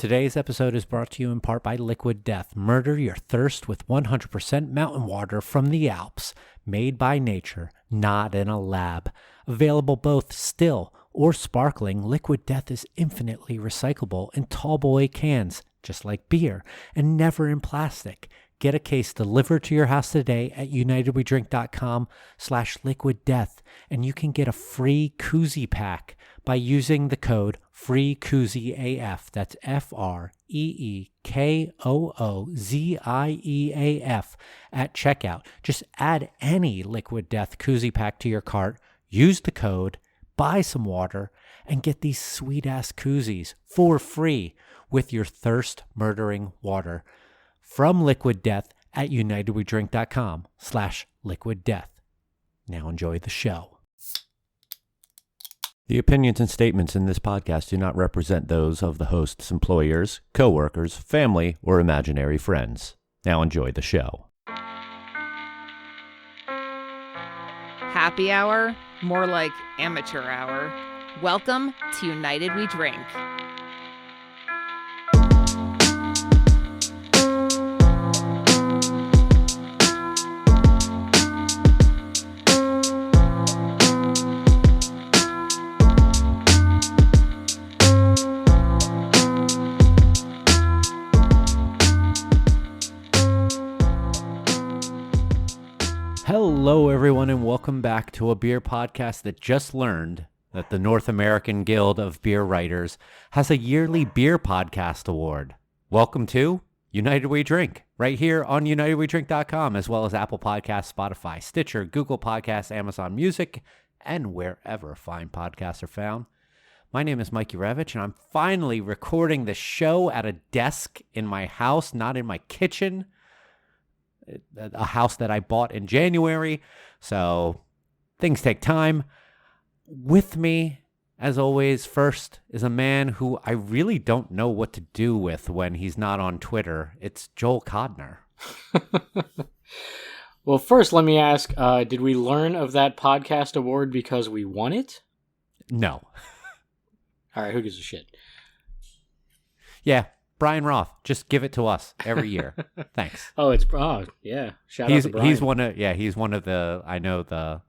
Today's episode is brought to you in part by Liquid Death. Murder your thirst with 100% mountain water from the Alps, made by nature, not in a lab. Available both still or sparkling, Liquid Death is infinitely recyclable in tall boy cans, just like beer, and never in plastic. Get a case delivered to your house today at unitedweDrink.com/liquiddeath, and you can get a free koozie pack by using the code FREEKOOZIEAF. That's FREEKOOZIEAF at checkout. Just add any Liquid Death koozie pack to your cart, use the code, buy some water, and get these sweet-ass koozies for free with your thirst-murdering water. From Liquid Death at unitedwedrink.com/liquiddeath. Now enjoy the show. The opinions and statements in this podcast do not represent those of the host's employers, co-workers, family, or imaginary friends. Now enjoy the show. Happy hour? More like amateur hour. Welcome to United We Drink. Hello, everyone, and welcome back to a beer podcast that just learned that the North American Guild of Beer Writers has a yearly beer podcast award. Welcome to United We Drink, right here on unitedwedrink.com, as well as Apple Podcasts, Spotify, Stitcher, Google Podcasts, Amazon Music, and wherever fine podcasts are found. My name is Mikey Revich, and I'm finally recording the show at a desk in my house, not in my kitchen. A house that I bought in January, so things take time. With me, as always, first is a man who I really don't know what to do with when he's not on Twitter. It's Joel Codner. Well, first, let me ask, did we learn of that podcast award because we won it? No. All right, who gives a shit? Yeah. Brian Roth, just give it to us every year. Thanks. Yeah. Shout out to Brian. He's one of the I know the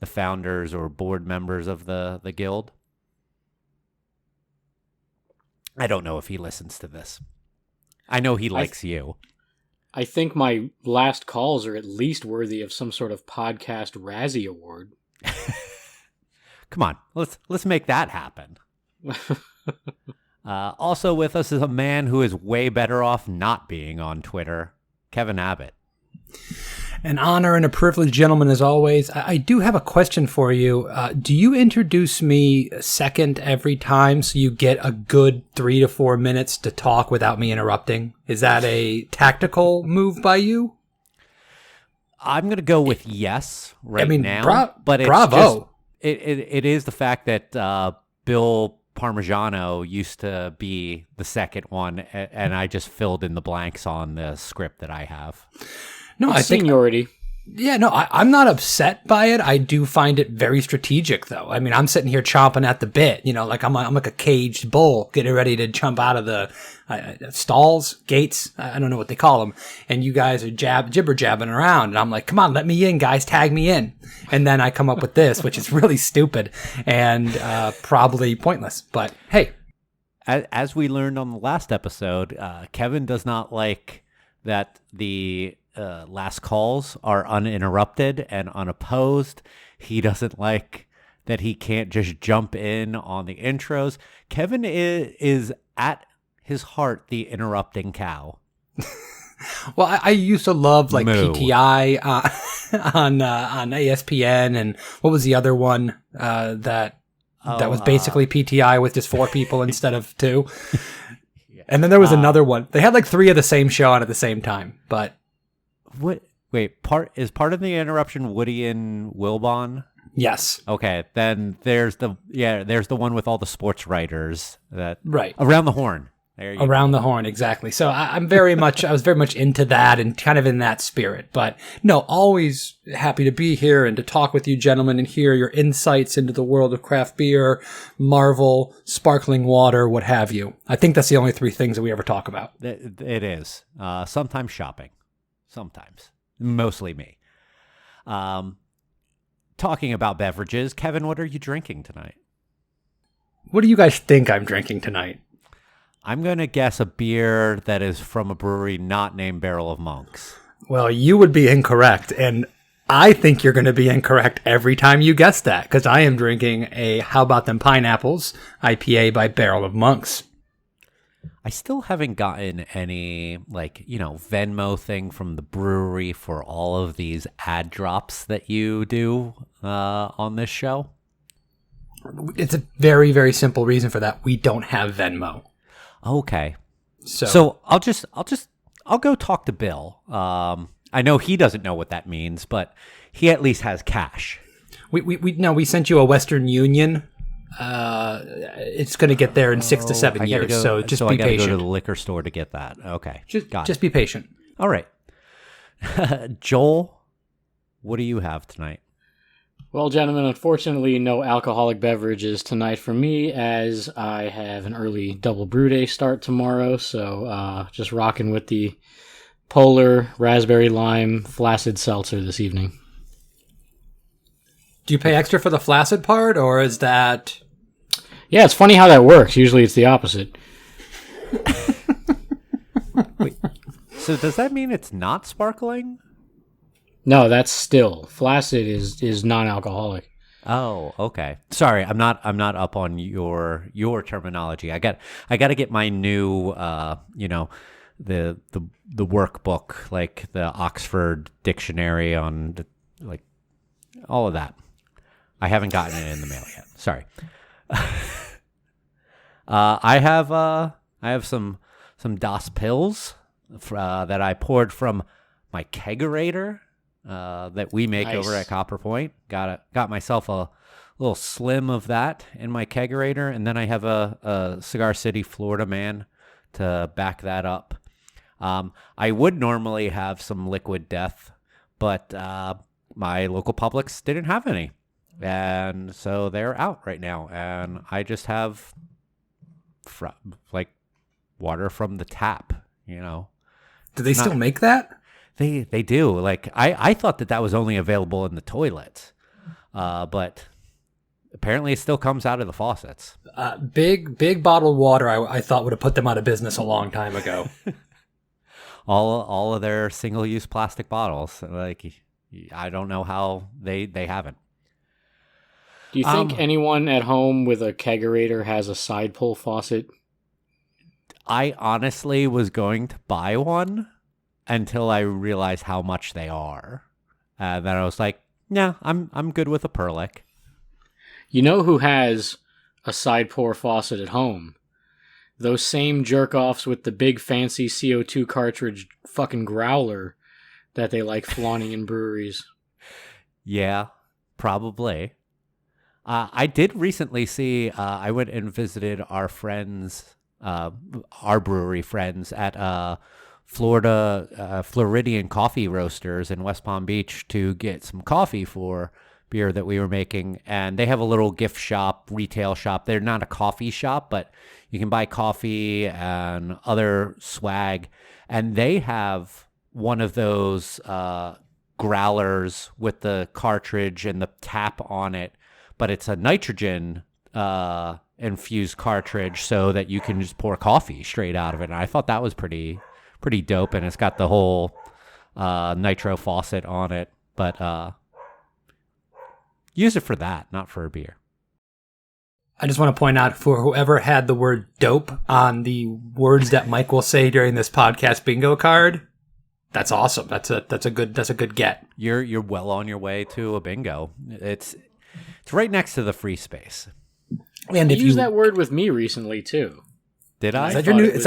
founders or board members of the guild. I don't know if he listens to this. I know he likes you. I think my last calls are at least worthy of some sort of podcast Razzie award. Come on, let's make that happen. Also with us is a man who is way better off not being on Twitter, Kevin Abbott. An honor and a privilege, gentlemen, as always. I do have a question for you. Do you introduce me second every time so you get a good 3 to 4 minutes to talk without me interrupting? Is that a tactical move by you? I'm going to go with yes now. But it's bravo. It is the fact that Bill Parmigiano used to be the second one, and I just filled in the blanks on the script that I have. No, I think seniority. Yeah, no, I'm not upset by it. I do find it very strategic, though. I mean, I'm sitting here chomping at the bit, like I'm like a caged bull getting ready to jump out of the stalls, gates. I don't know what they call them. And you guys are jibber jabbing around, and I'm like, come on, let me in, guys, tag me in. And then I come up with this, which is really stupid and probably pointless. But hey, as we learned on the last episode, Kevin does not like that the last calls are uninterrupted and unopposed. He doesn't like that he can't just jump in on the intros. Kevin is at his heart the interrupting cow. Well, I used to love like Moo. PTI on ESPN, and what was the other one that was basically PTI with just 4 people instead of 2? Yeah. And then there was another one. They had like 3 of the same show on at the same time, but What? Wait, part of the interruption Woody and Wilbon? yes. Okay, then there's the one with all the sports writers that Right. Around the Horn. There you Around go. the horn, exactly. So I was very much into that and kind of in that spirit. But no, always happy to be here and to talk with you gentlemen and hear your insights into the world of craft beer, Marvel, sparkling water, what have you. I think that's the only three things that we ever talk about. It is. Sometimes shopping. Sometimes. Mostly me. Talking about beverages, Kevin, what are you drinking tonight? What do you guys think I'm drinking tonight? I'm going to guess a beer that is from a brewery not named Barrel of Monks. Well, you would be incorrect, and I think you're going to be incorrect every time you guess that, because I am drinking a How About Them Pineapples IPA by Barrel of Monks. I still haven't gotten any, Venmo thing from the brewery for all of these ad drops that you do on this show. It's a very, very simple reason for that. We don't have Venmo. Okay. So I'll go talk to Bill. I know he doesn't know what that means, but he at least has cash. We sent you a Western Union. It's going to get there in 6 to 7 years. So just be I gotta patient. go to the liquor store to get that. Okay. Just be patient. All right. Joel, what do you have tonight? Well, gentlemen, unfortunately, no alcoholic beverages tonight for me, as I have an early double brew day start tomorrow. So just rocking with the Polar Raspberry Lime Flaccid Seltzer this evening. Do you pay extra for the flaccid part, or is that... Yeah, it's funny how that works. Usually it's the opposite. Wait, so does that mean it's not sparkling? No, that's still. Flaccid is non-alcoholic. Oh, okay. Sorry, I'm not up on your terminology. I got to get my new the workbook, like the Oxford Dictionary on all of that. I haven't gotten it in the mail yet. Sorry. I have some Das Pills that I poured from my kegerator that we make Nice. over at Copper Point. Got myself a little slim of that in my kegerator, and then I have a Cigar City, Florida man to back that up. I would normally have some Liquid Death, but my local Publix didn't have any, and so they're out right now, and I just have water from the tap. Do they still make that? They do. I thought that was only available in the toilets, but apparently it still comes out of the faucets. Big bottled water I thought would have put them out of business a long time ago. all of their single-use plastic bottles. I don't know how they haven't. Do you think anyone at home with a kegerator has a side pull faucet? I honestly was going to buy one until I realized how much they are. Then I was like, "Yeah, I'm good with a Perlick." You know who has a side pour faucet at home? Those same jerk-offs with the big fancy CO2 cartridge fucking growler that they like flaunting in breweries. Yeah, probably. I did recently see, I went and visited our friends, our brewery friends at Floridian Coffee Roasters in West Palm Beach to get some coffee for beer that we were making. And they have a little gift shop, retail shop. They're not a coffee shop, but you can buy coffee and other swag. And they have one of those growlers with the cartridge and the tap on it, but it's a nitrogen infused cartridge so that you can just pour coffee straight out of it. And I thought that was pretty dope, and it's got the whole nitro faucet on it, but use it for that, not for a beer. I just want to point out, for whoever had the word dope on the words that Mike will say during this podcast bingo card, that's awesome. That's a good get. You're well on your way to a bingo. It's right next to the free space. And You if used that word with me recently too. Did I? is that your new is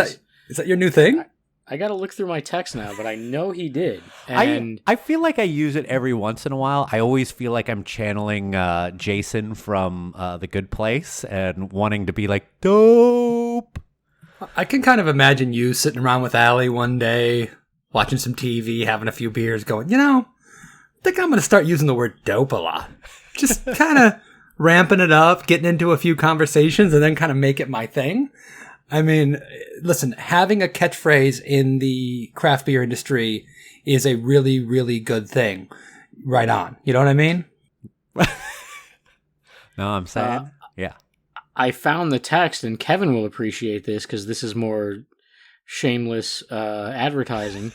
that your new thing? I got to look through my text now, but I know he did. And I feel like I use it every once in a while. I always feel like I'm channeling Jason from The Good Place and wanting to be like, dope. I can kind of imagine you sitting around with Allie one day, watching some TV, having a few beers, going, I think I'm going to start using the word dope a lot. Just kind of ramping it up, getting into a few conversations, and then kind of make it my thing. I mean, listen, having a catchphrase in the craft beer industry is a really, really good thing. Right on. You know what I mean? No, I'm saying, yeah. I found the text, and Kevin will appreciate this because this is more shameless advertising.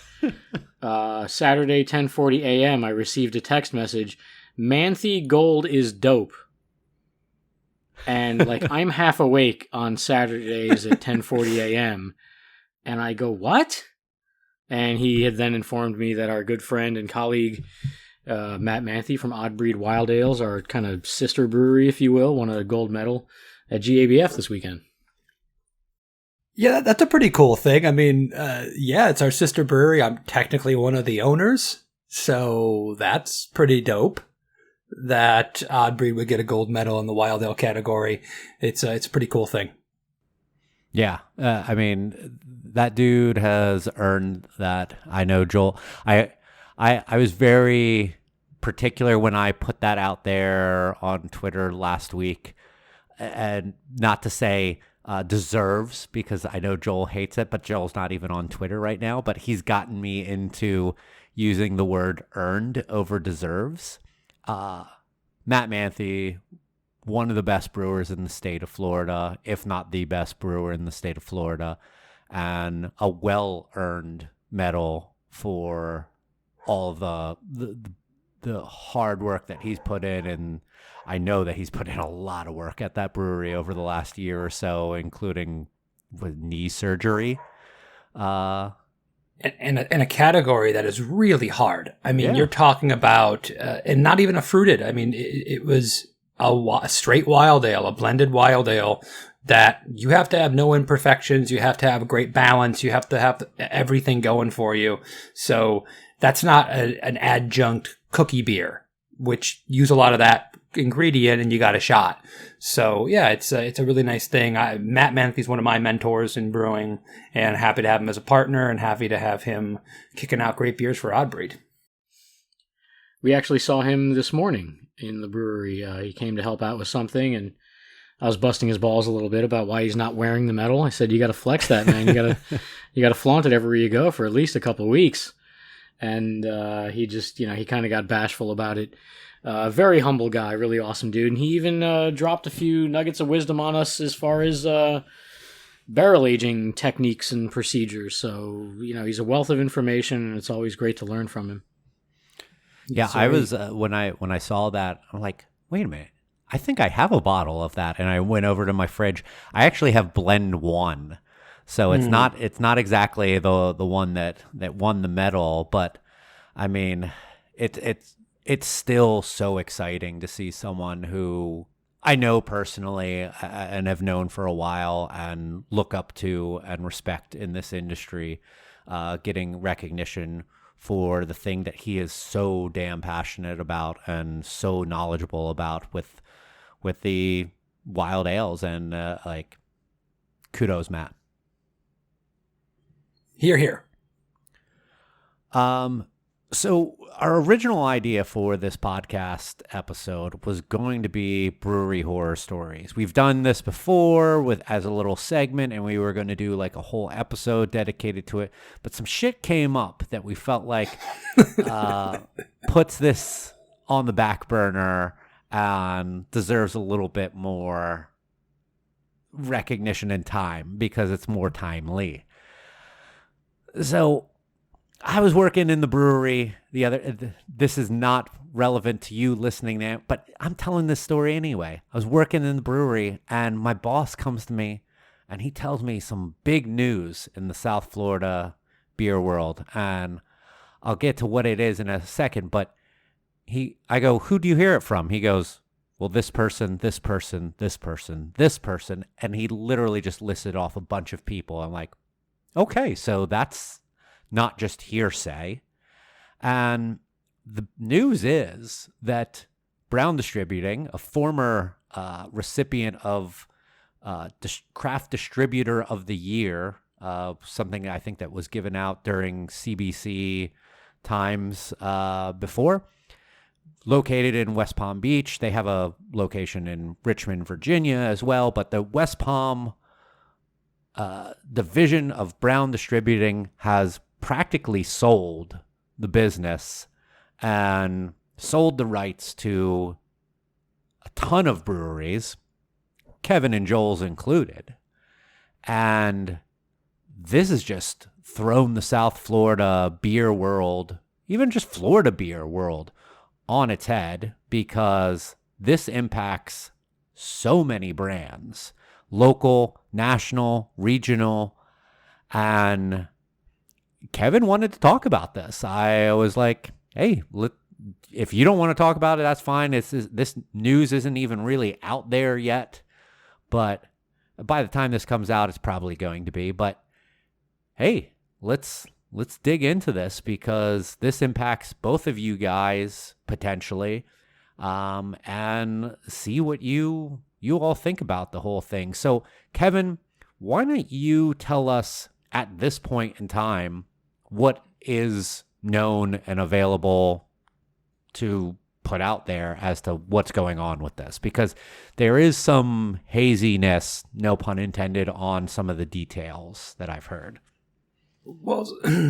Saturday, 10:40 a.m., I received a text message, Manthe Gold is dope. And, I'm half awake on Saturdays at 10:40 a.m., and I go, what? And he had then informed me that our good friend and colleague, Matt Manthe from Odd Breed Wild Ales, our kind of sister brewery, if you will, won a gold medal at GABF this weekend. Yeah, that's a pretty cool thing. I mean, it's our sister brewery. I'm technically one of the owners, so that's pretty dope that Odd Breed would get a gold medal in the Wild Ale category. It's a pretty cool thing. Yeah, I mean, that dude has earned that. I know, Joel. I was very particular when I put that out there on Twitter last week, and not to say deserves, because I know Joel hates it, but Joel's not even on Twitter right now, but he's gotten me into using the word earned over deserves. Matt Manthe, one of the best brewers in the state of Florida, if not the best brewer in the state of Florida, and a well-earned medal for all the hard work that he's put in. And I know that he's put in a lot of work at that brewery over the last year or so, including with knee surgery. In a category that is really hard. I mean, You're talking about, and not even a fruited. I mean, it was a straight wild ale, a blended wild ale that you have to have no imperfections. You have to have a great balance. You have to have everything going for you. So that's not an adjunct cookie beer, which use a lot of that ingredient and you got a shot. So yeah, it's a really nice thing. Matt Manthe's one of my mentors in brewing, and happy to have him as a partner and happy to have him kicking out great beers for Odd Breed. We actually saw him this morning in the brewery. He came to help out with something, and I was busting his balls a little bit about why he's not wearing the medal. I said, you got to flex that, man. You got to flaunt it everywhere you go for at least a couple of weeks. And he just, he kind of got bashful about it. Very humble guy, really awesome dude. And he even dropped a few nuggets of wisdom on us as far as barrel aging techniques and procedures. So, he's a wealth of information, and it's always great to learn from him. Yeah, I was when I saw that, I'm like, wait a minute, I think I have a bottle of that, and I went over to my fridge. I actually have Blend 1, so it's not exactly the one that won the medal, but I mean, it's still so exciting to see someone who I know personally and have known for a while and look up to and respect in this industry, getting recognition for the thing that he is so damn passionate about and so knowledgeable about with the wild ales. And kudos, Matt. Hear, hear. So our original idea for this podcast episode was going to be brewery horror stories. We've done this before as a little segment, and we were going to do like a whole episode dedicated to it. But some shit came up that we felt like puts this on the back burner and deserves a little bit more recognition and time because it's more timely. So I was working in the brewery this is not relevant to you listening there, but I'm telling this story anyway. I was working in the brewery, and my boss comes to me and he tells me some big news in the South Florida beer world. And I'll get to what it is in a second, but I go, who do you hear it from? He goes, well, this person, this person, this person, this person. And he literally just listed off a bunch of people. I'm like, okay, so that's not just hearsay. And the news is that Brown Distributing, a former recipient of Craft Distributor of the Year, something I think that was given out during CBC times before. Located in West Palm Beach. They have a location in Richmond, Virginia as well, but the West Palm division of Brown Distributing has practically sold the business and sold the rights to a ton of breweries, Kevin and Joel's included. And this has just thrown the South Florida beer world, even just Florida beer world, on its head, because this impacts so many brands, local, national, regional. And Kevin wanted to talk about this. I was like, hey, if you don't want to talk about it, that's fine. This news isn't even really out there yet, but by the time this comes out, it's probably going to be. But hey, let's dig into this, because this impacts both of you guys potentially, and see what you all think about the whole thing. So, Kevin, why don't you tell us at this point in time what is known and available to put out there as to what's going on with this, because there is some haziness, no pun intended, on some of the details that I've heard. Well,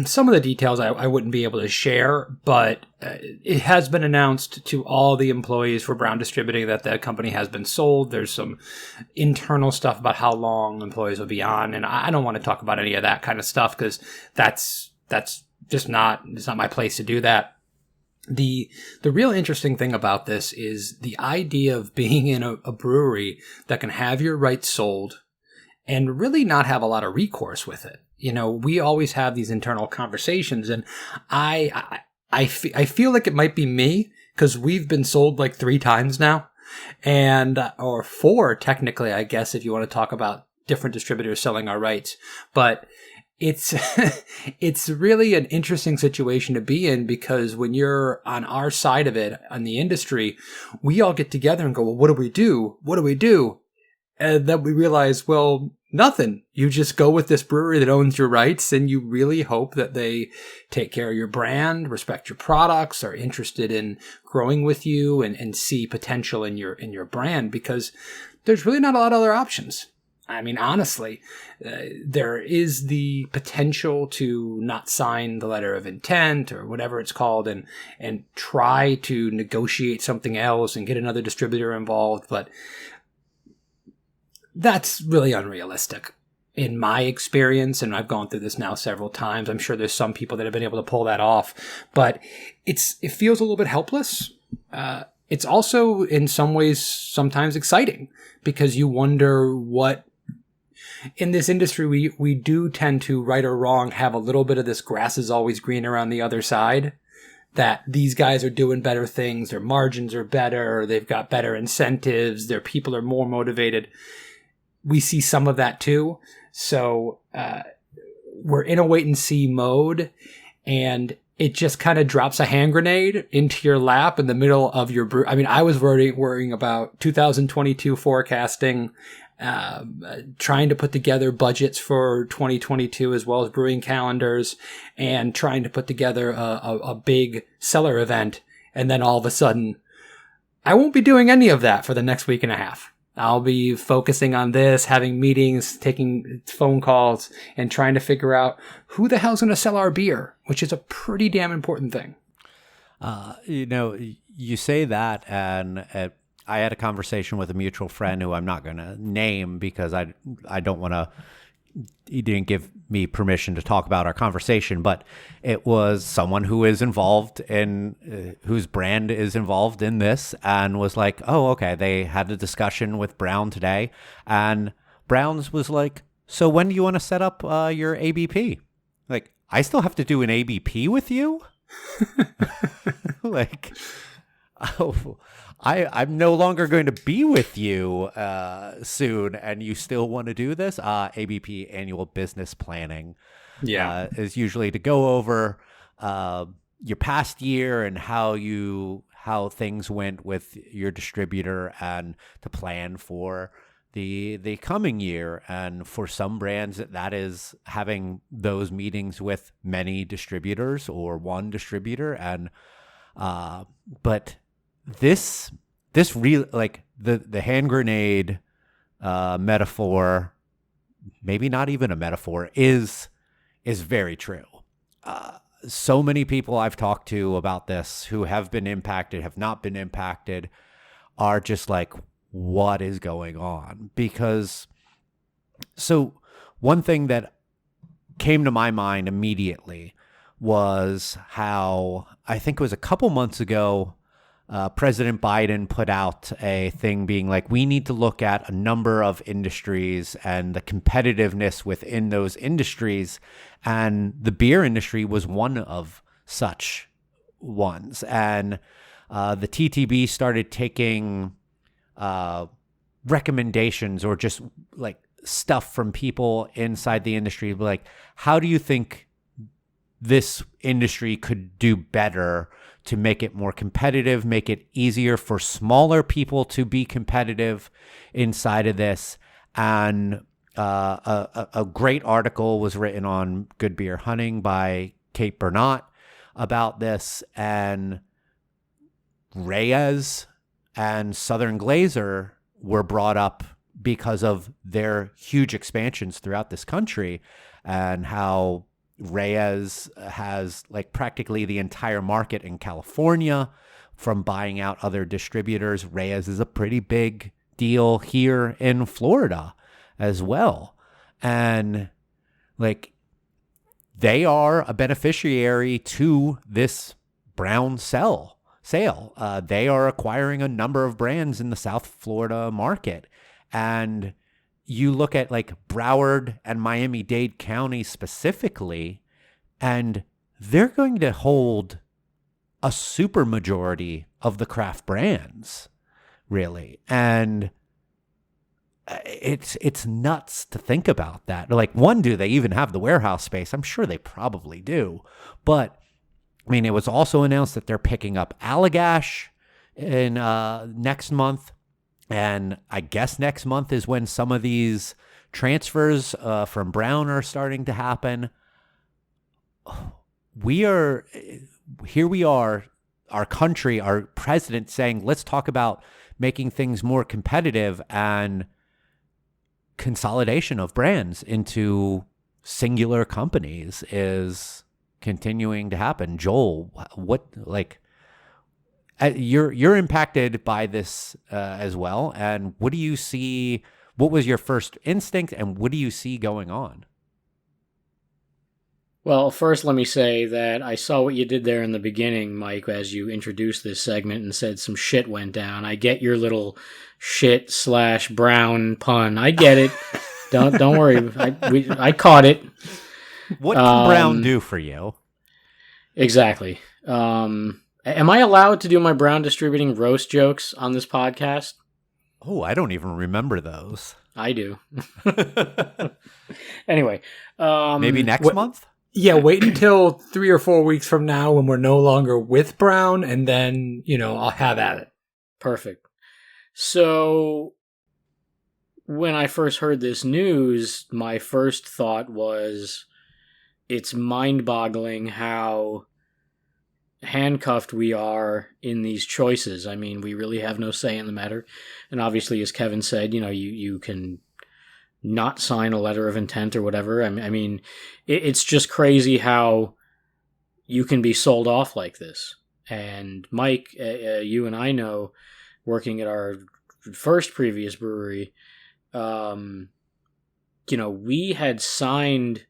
some of the details I wouldn't be able to share, but it has been announced to all the employees for Brown Distributing that the company has been sold. There's some internal stuff about how long employees will be on, and I don't want to talk about any of that kind of stuff, because that's just it's not my place to do that. The real interesting thing about this is the idea of being in a brewery that can have your rights sold and really not have a lot of recourse with it. You know, we always have these internal conversations, and I feel like it might be me, because we've been sold like 3 times now, or 4 technically, I guess, if you want to talk about different distributors selling our rights. But it's it's really an interesting situation to be in, because when you're on our side of it, on the industry, we all get together and go, well, what do we do? What do we do? And then we realize, well, nothing. You just go with this brewery that owns your rights, and you really hope that they take care of your brand, respect your products, are interested in growing with you, and see potential in your brand, because there's really not a lot of other options. I mean, honestly, there is the potential to not sign the letter of intent or whatever it's called, and try to negotiate something else and get another distributor involved, but that's really unrealistic in my experience, and I've gone through this now several times. I'm sure there's some people that have been able to pull that off, but it feels a little bit helpless. It's also in some ways sometimes exciting, because you wonder what, in this industry, we do tend to, right or wrong, have a little bit of this grass is always green around the other side, that these guys are doing better things, their margins are better, they've got better incentives, their people are more motivated. We see some of that too. So we're in a wait and see mode, and it just kind of drops a hand grenade into your lap in the middle of your brew. I mean, I was worrying about 2022 forecasting, trying to put together budgets for 2022 as well as brewing calendars, and trying to put together a big seller event. And then all of a sudden, I won't be doing any of that for the next week and a half. I'll be focusing on this, having meetings, taking phone calls, and trying to figure out who the hell's going to sell our beer, which is a pretty damn important thing. You say that, and I had a conversation with a mutual friend who I'm not going to name, because I don't want to. He didn't give me permission to talk about our conversation, but it was someone who is involved in, whose brand is involved in this, and was like, oh, okay, they had a discussion with Brown today, and Brown's was like, so when do you want to set up your ABP? Like, I still have to do an ABP with you? Like, oh, I'm no longer going to be with you soon, and you still want to do this? ABP, annual business planning, is usually to go over your past year and how things went with your distributor, and to plan for the coming year. And for some brands, that is having those meetings with many distributors or one distributor. And but this real, like the hand grenade metaphor, maybe not even a metaphor, is very true. So many people I've talked to about this who have been impacted, have not been impacted, are just like, what is going on? Because, so one thing that came to my mind immediately was how, I think it was a couple months ago, President Biden put out a thing being like, we need to look at a number of industries and the competitiveness within those industries. And the beer industry was one of such ones. And the TTB started taking recommendations or just like stuff from people inside the industry. Like, how do you think this industry could do better to make it more competitive, make it easier for smaller people to be competitive inside of this? And a great article was written on Good Beer Hunting by Kate Bernat about this. And Reyes and Southern Glazer were brought up because of their huge expansions throughout this country, and how Reyes has like practically the entire market in California from buying out other distributors. Reyes is a pretty big deal here in Florida as well. And like, they are a beneficiary to this brown sale. They are acquiring a number of brands in the South Florida market. And you look at like Broward and Miami-Dade County specifically, and they're going to hold a super majority of the craft brands, really. And it's nuts to think about that. Like, one, do they even have the warehouse space? I'm sure they probably do. But I mean, it was also announced that they're picking up Allagash in next month. And I guess next month is when some of these transfers from Brown are starting to happen. We are, our country, our president saying, let's talk about making things more competitive, and consolidation of brands into singular companies is continuing to happen. Joel, what, like, you're impacted by this as well, and what do you see? What was your first instinct, and what do you see going on? Well, first, let me say that I saw what you did there in the beginning, Mike, as you introduced this segment and said some shit went down. I get your little shit/brown pun. I get it. Don't worry. I caught it. What can Brown do for you? Exactly. Am I allowed to do my Brown distributing roast jokes on this podcast? Oh, I don't even remember those. I do. Anyway. Maybe next month? Yeah, wait until 3 or 4 weeks from now when we're no longer with Brown, and then, I'll have at it. Perfect. So, when I first heard this news, my first thought was, it's mind-boggling how handcuffed we are in these choices. I mean, we really have no say in the matter. And obviously, as Kevin said, you can not sign a letter of intent or whatever. I mean, it's just crazy how you can be sold off like this. And Mike, you and I know, working at our first previous brewery, we had signed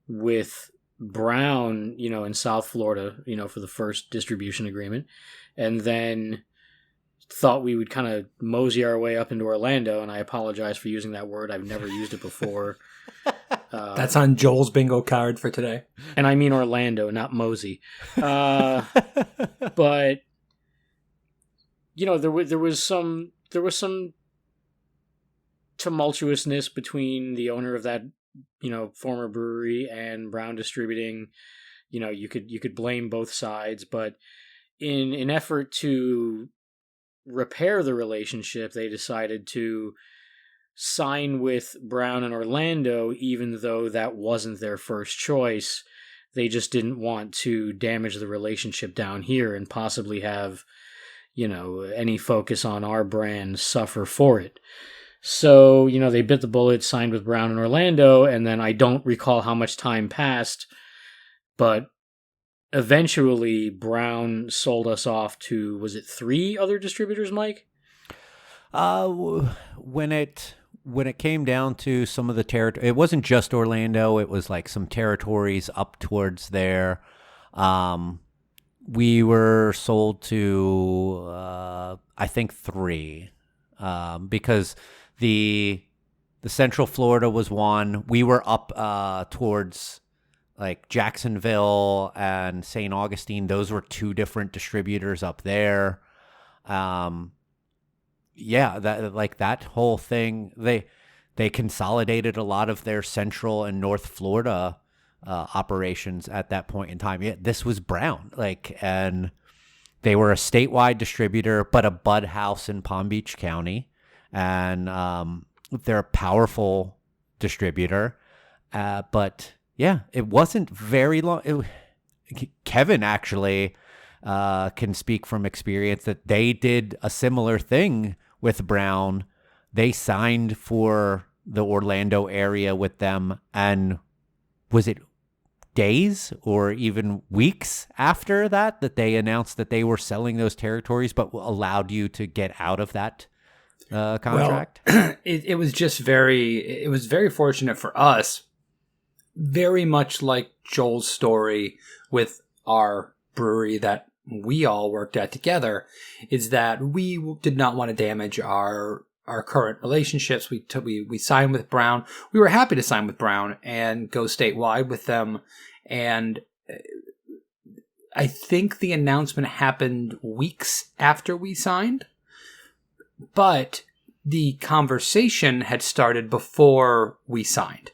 with Brown, in South Florida, for the first distribution agreement, and then thought we would kind of mosey our way up into Orlando, and I apologize for using that word. I've never used it before. That's on Joel's bingo card for today. And I mean Orlando, not mosey. But there was some tumultuousness between the owner of that former brewery and Brown Distributing. You could blame both sides, but in an effort to repair the relationship, they decided to sign with Brown in Orlando, even though that wasn't their first choice. They just didn't want to damage the relationship down here and possibly have, any focus on our brand suffer for it. So, they bit the bullet, signed with Brown in Orlando, and then I don't recall how much time passed, but eventually Brown sold us off to, was it 3 other distributors, Mike? When it came down to some of the territory, it wasn't just Orlando. It was like some territories up towards there. We were sold to, I think 3, because the Central Florida was one. We were up towards like Jacksonville and St. Augustine. Those were 2 different distributors up there. Yeah, that whole thing, they consolidated a lot of their Central and North Florida operations at that point in time. Yeah, this was Brown, and they were a statewide distributor, but a bud house in Palm Beach County, and they're a powerful distributor. But yeah, it wasn't very long. Kevin actually can speak from experience that they did a similar thing with Brown. They signed for the Orlando area with them, and was it days or even weeks after that they announced that they were selling those territories, but allowed you to get out of that contract? Well, it was just it was very fortunate for us, very much like Joel's story with our brewery that we all worked at together, is that we did not want to damage our current relationships. We signed with Brown. We were happy to sign with Brown and go statewide with them. And I think the announcement happened weeks after we signed, but the conversation had started before we signed.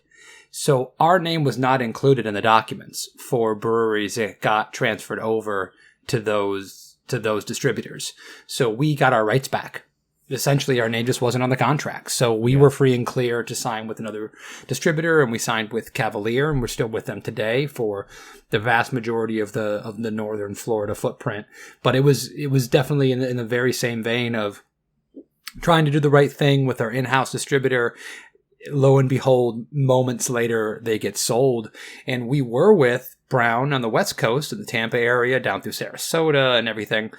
So our name was not included in the documents for breweries that got transferred over to those distributors. So we got our rights back. Essentially, our name just wasn't on the contract. So we were free and clear to sign with another distributor, and we signed with Cavalier, and we're still with them today for the vast majority of the northern Florida footprint. But it was definitely in the very same vein of trying to do the right thing with our in-house distributor. Lo and behold, moments later, they get sold. And we were with Brown on the West Coast, in the Tampa area, down through Sarasota and everything.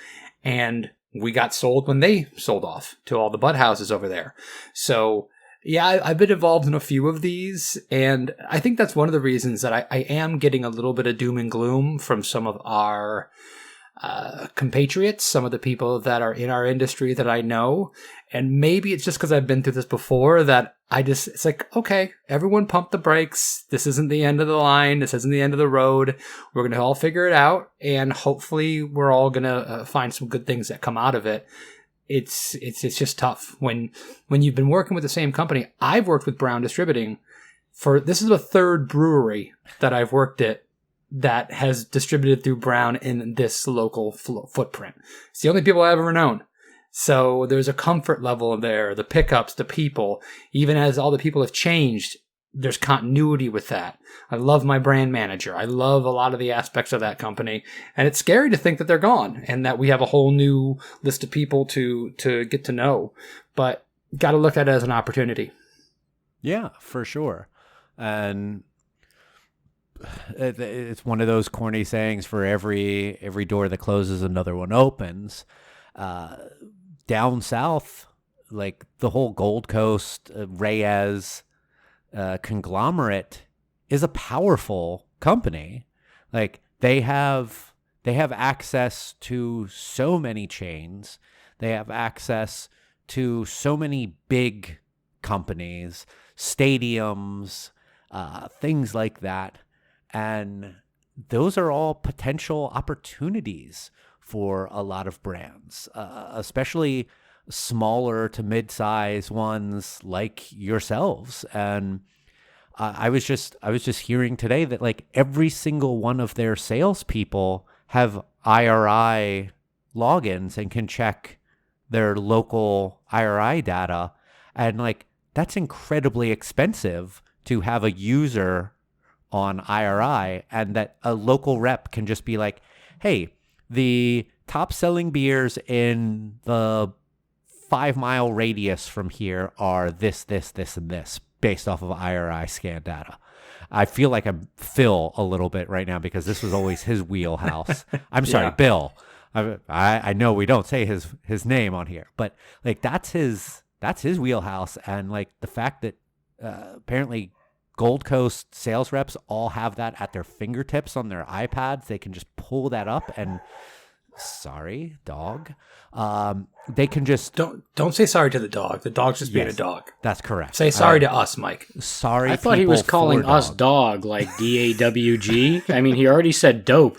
And we got sold when they sold off to all the bud houses over there. So, yeah, I've been involved in a few of these. And I think that's one of the reasons that I am getting a little bit of doom and gloom from some of our compatriots, some of the people that are in our industry that I know. And maybe it's just because I've been through this before that it's like, okay, everyone pump the brakes. This isn't the end of the line. This isn't the end of the road. We're going to all figure it out. And hopefully we're all going to find some good things that come out of it. It's just tough when you've been working with the same company. I've worked with Brown Distributing this is the 3rd brewery that I've worked at that has distributed through Brown in this local footprint. It's the only people I've ever known. So there's a comfort level there, the pickups, the people. Even as all the people have changed, there's continuity with that. I love my brand manager. I love a lot of the aspects of that company. And it's scary to think that they're gone and that we have a whole new list of people to get to know. But got to look at it as an opportunity. Yeah, for sure. And it's one of those corny sayings, for every door that closes, another one opens. Down south, like the whole Gold Coast, Reyes conglomerate is a powerful company. Like they have access to so many chains. They have access to so many big companies, stadiums, things like that. And those are all potential opportunities for a lot of brands, especially smaller to mid-size ones like yourselves. And I was just hearing today that like every single one of their salespeople have IRI logins and can check their local IRI data. And like that's incredibly expensive to have a user on IRI, and that a local rep can just be like, hey, the top selling beers in the 5-mile radius from here are this, this, this, and this, based off of IRI scan data. I feel like I'm Phil a little bit right now because this was always his wheelhouse. I'm sorry, Yeah. Bill. I know we don't say his name on here, but like that's his wheelhouse. And like the fact that apparently Gold Coast sales reps all have that at their fingertips on their iPads, they can just pull that up and sorry, dog. They can just Don't say sorry to the dog. The dog's just being Yes. a dog. That's correct. Say sorry to us, Mike. Sorry. I thought he was people calling for us dog. dog, like DAWG. I mean, he already said dope.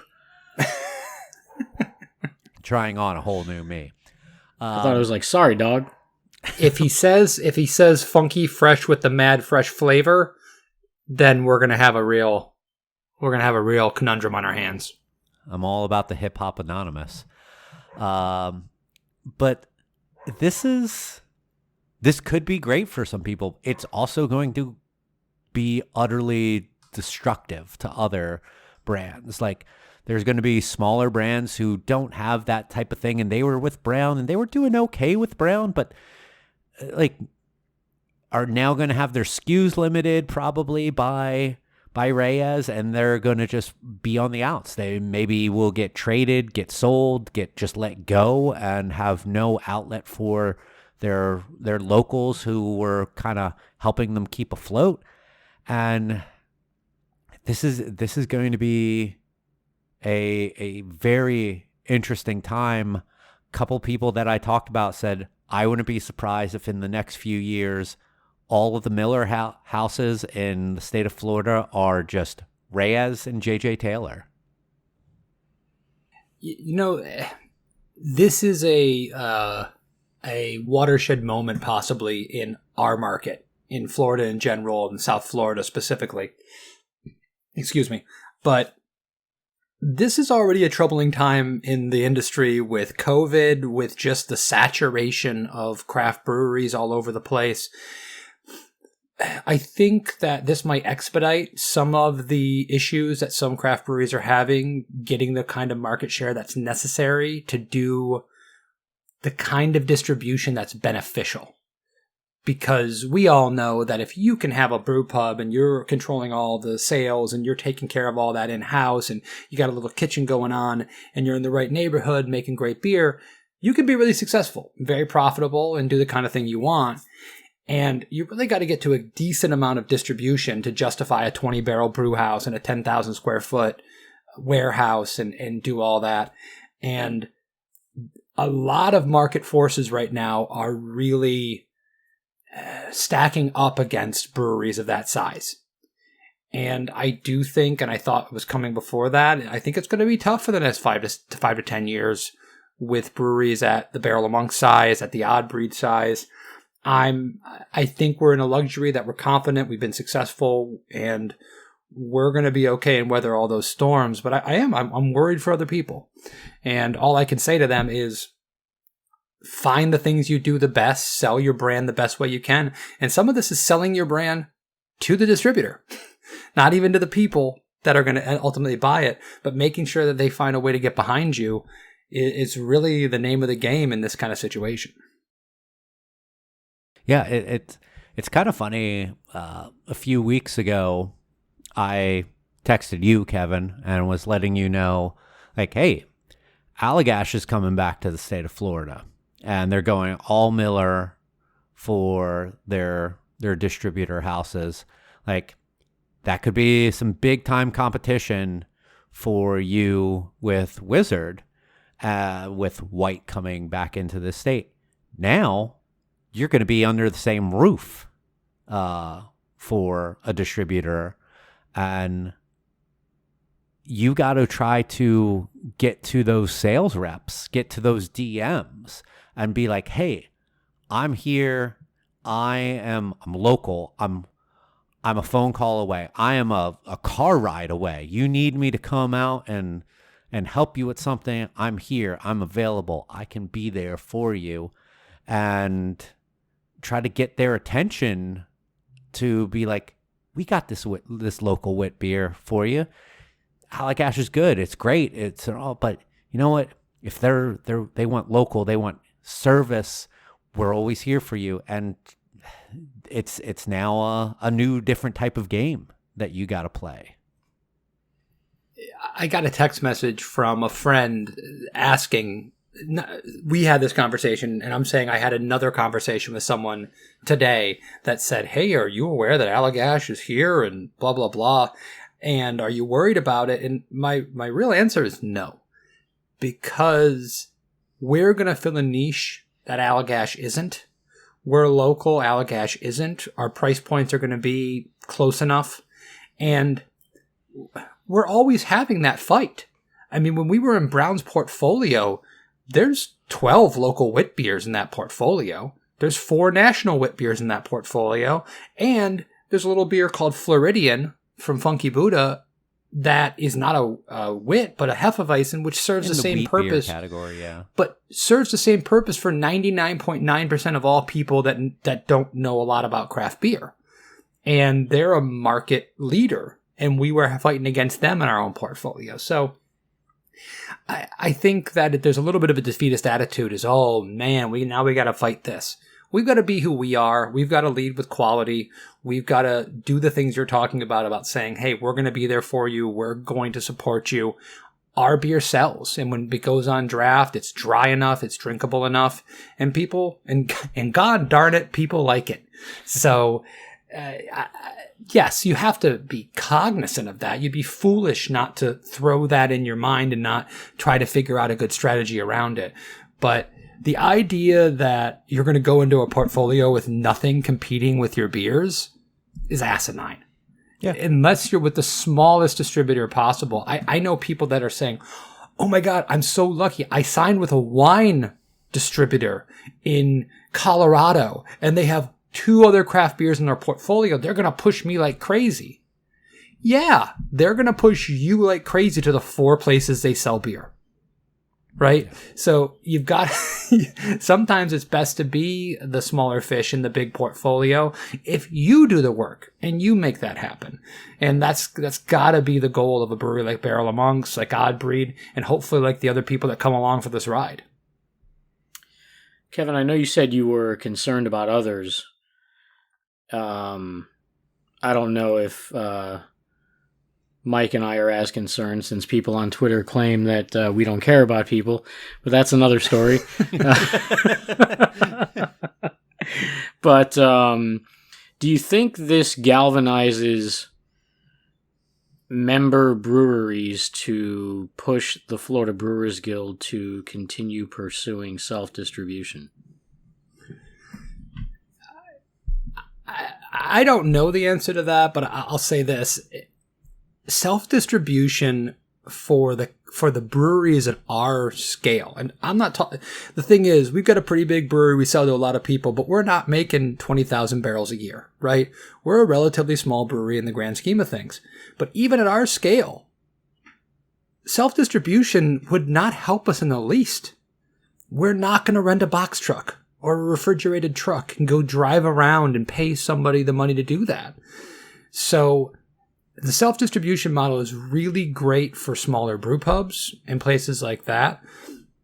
Trying on a whole new me. I thought it was like, sorry, dog. If he says funky fresh with the mad fresh flavor, then we're gonna have a real conundrum on our hands. I'm all about the hip hop anonymous. But this could be great for some people. It's also going to be utterly destructive to other brands. Like there's going to be smaller brands who don't have that type of thing, and they were with Brown and they were doing okay with Brown, but like are now going to have their SKUs limited probably by Reyes, and they're going to just be on the outs. They maybe will get traded, get sold, get just let go, and have no outlet for their locals who were kind of helping them keep afloat. And this is going to be a very interesting time. Couple people that I talked about said, I wouldn't be surprised if in the next few years all of the Miller houses in the state of Florida are just Reyes and J.J. Taylor. You know, this is a watershed moment possibly in our market, in Florida in general, and South Florida specifically. Excuse me. But this is already a troubling time in the industry with COVID, with just the saturation of craft breweries all over the place. I think that this might expedite some of the issues that some craft breweries are having, getting the kind of market share that's necessary to do the kind of distribution that's beneficial. Because we all know that if you can have a brew pub and you're controlling all the sales and you're taking care of all that in-house and you got a little kitchen going on and you're in the right neighborhood making great beer, you can be really successful, very profitable, and do the kind of thing you want. And you really got to get to a decent amount of distribution to justify a 20-barrel brew house and a 10,000 square foot warehouse and do all that. And a lot of market forces right now are really stacking up against breweries of that size. And I do think, and I thought it was coming before that, I think it's going to be tough for the next 5 to 10 years with breweries at the barrel of monk size, at the odd breed size. I think we're in a luxury that we're confident, we've been successful, and we're going to be okay and weather all those storms. But I'm worried for other people. And all I can say to them is find the things you do the best, sell your brand the best way you can. And some of this is selling your brand to the distributor, not even to the people that are going to ultimately buy it, but making sure that they find a way to get behind you is really the name of the game in this kind of situation. Yeah, it's kind of funny. A few weeks ago, I texted you, Kevin, and was letting you know, like, hey, Allagash is coming back to the state of Florida, and they're going all Miller for their distributor houses. Like, that could be some big time competition for you with Wizard, with White coming back into the state. Now you're going to be under the same roof for a distributor, and you got to try to get to those sales reps, get to those DMs, and be like, hey, I'm here. I'm local. I'm a phone call away. I am a car ride away. You need me to come out and help you with something. I'm here. I'm available. I can be there for you. And try to get their attention to be like, we got this local wit beer for you. Allagash is good. It's great. It's all, but you know what? If they want local, they want service, we're always here for you. And it's now a new, different type of game that you got to play. I got a text message from a friend asking, we had this conversation, and I'm saying I had another conversation with someone today that said, hey, are you aware that Allagash is here and blah, blah, blah. And are you worried about it? And my real answer is no, because we're going to fill a niche that Allagash isn't. We're local, Allagash isn't. Our price points are going to be close enough. And we're always having that fight. I mean, when we were in Brown's portfolio, there's 12 local wit beers in that portfolio. There's 4 national wit beers in that portfolio. And there's a little beer called Floridian from Funky Buddha that is not a wit, but a Hefeweizen, which serves the same purpose. Beer category, yeah. But serves the same purpose for 99.9% of all people that don't know a lot about craft beer. And they're a market leader. And we were fighting against them in our own portfolio. So I think that there's a little bit of a defeatist attitude is, oh man, we got to fight this. We've got to be who we are. We've got to lead with quality. We've got to do the things you're talking about saying, hey, we're going to be there for you. We're going to support you. Our beer sells. And when it goes on draft, it's dry enough, it's drinkable enough, and people, and God darn it, people like it. So, yes, you have to be cognizant of that. You'd be foolish not to throw that in your mind and not try to figure out a good strategy around it. But the idea that you're going to go into a portfolio with nothing competing with your beers is asinine. Yeah. Unless you're with the smallest distributor possible. I know people that are saying, oh my God, I'm so lucky. I signed with a wine distributor in Colorado and they have 2 other craft beers in their portfolio. They're going to push me like crazy. Yeah, they're going to push you like crazy to the 4 places they sell beer. Right? So you've got, sometimes it's best to be the smaller fish in the big portfolio if you do the work and you make that happen. And that's got to be the goal of a brewery like Barrel of Monks, like Oddbreed, and hopefully like the other people that come along for this ride. Kevin, I know you said you were concerned about others. I don't know if Mike and I are as concerned, since people on Twitter claim that we don't care about people, but that's another story. But do you think this galvanizes member breweries to push the Florida Brewers Guild to continue pursuing self-distribution? I don't know the answer to that, but I'll say this. Self-distribution for the breweries at our scale, and I'm not talking, the thing is, we've got a pretty big brewery, we sell to a lot of people, but we're not making 20,000 barrels a year, right? We're a relatively small brewery in the grand scheme of things. But even at our scale, self-distribution would not help us in the least. We're not going to rent a box truck or a refrigerated truck and go drive around and pay somebody the money to do that. So the self-distribution model is really great for smaller brew pubs and places like that.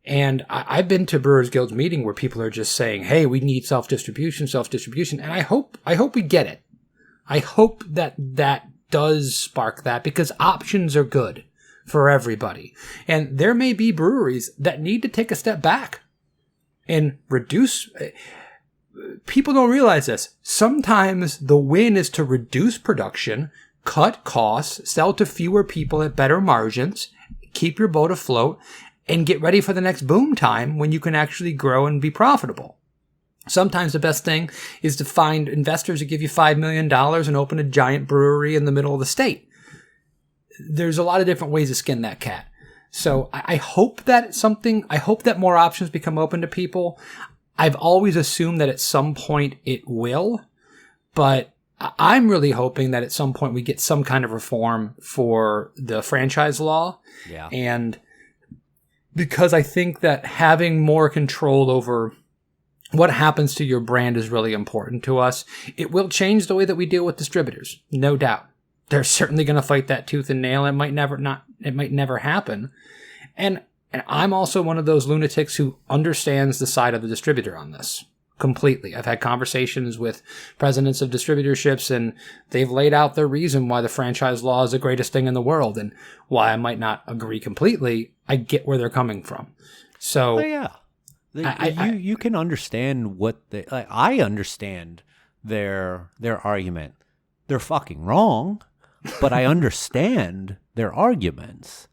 And I've been to Brewers Guild's meeting where people are just saying, hey, we need self-distribution. And I hope we get it. I hope that does spark that, because options are good for everybody. And there may be breweries that need to take a step back and reduce. People don't realize this. Sometimes the win is to reduce production, cut costs, sell to fewer people at better margins, keep your boat afloat, and get ready for the next boom time when you can actually grow and be profitable. Sometimes the best thing is to find investors that give you $5 million and open a giant brewery in the middle of the state. There's a lot of different ways to skin that cat. So I hope that more options become open to people. I've always assumed that at some point it will, but I'm really hoping that at some point we get some kind of reform for the franchise law. Yeah. And because I think that having more control over what happens to your brand is really important to us. It will change the way that we deal with distributors, no doubt. They're certainly going to fight that tooth and nail. It might never happen. And I'm also one of those lunatics who understands the side of the distributor on this completely. I've had conversations with presidents of distributorships, and they've laid out their reason why the franchise law is the greatest thing in the world, and why I might not agree completely. I get where they're coming from. So, yeah. You can understand what I understand their argument. They're fucking wrong, but I understand their arguments.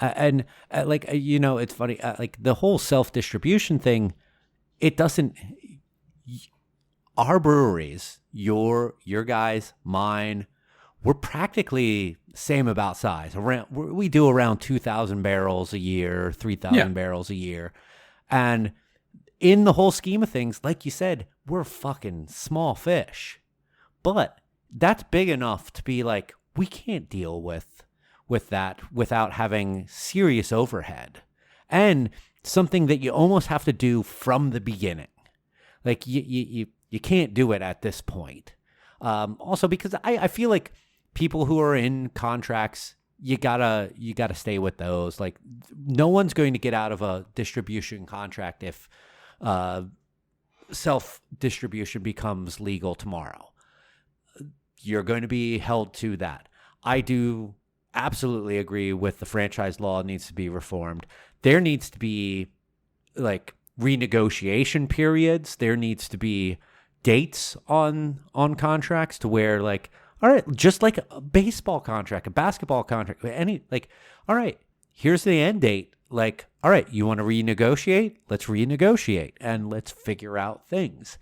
It's funny. Like the whole self-distribution thing, it doesn't. Our breweries, your guys, mine, we're practically same about size. We do around 2,000 barrels a year, 3,000 barrels a year. And in the whole scheme of things, like you said, we're fucking small fish. But that's big enough to be like, we can't deal with that without having serious overhead. And something that you almost have to do from the beginning. Like you can't do it at this point. Also because I feel like people who are in contracts, you gotta stay with those. Like no one's going to get out of a distribution contract if self-distribution becomes legal tomorrow. You're going to be held to that. I do absolutely agree with the franchise law needs to be reformed. There needs to be like renegotiation periods. There needs to be dates on contracts to where like, all right, just like a baseball contract, a basketball contract, all right, here's the end date. Like, all right, you want to renegotiate? Let's renegotiate and let's figure out things.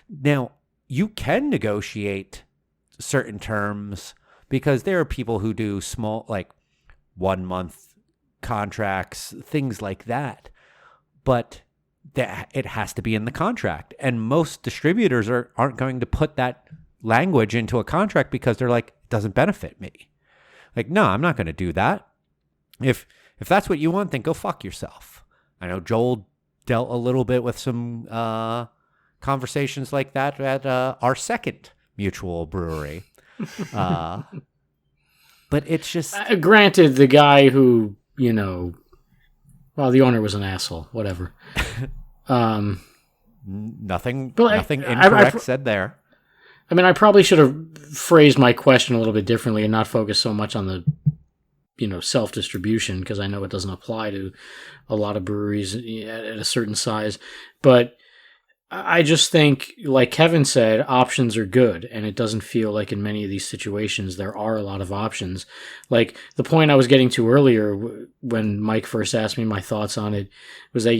Now, you can negotiate certain terms because there are people who do small, like 1 month contracts, things like that. But it has to be in the contract. And most distributors aren't going to put that language into a contract because they're like, it doesn't benefit me. Like, no, I'm not going to do that. If that's what you want, then go fuck yourself. I know Joel dealt a little bit with some conversations like that at our second mutual brewery. But it's just... Granted, the guy who, the owner was an asshole, whatever. Nothing incorrect said there. I mean, I probably should have phrased my question a little bit differently and not focus so much on the, self-distribution, because I know it doesn't apply to a lot of breweries at a certain size. But I just think, like Kevin said, options are good, and it doesn't feel like in many of these situations there are a lot of options. Like the point I was getting to earlier when Mike first asked me my thoughts on it was that,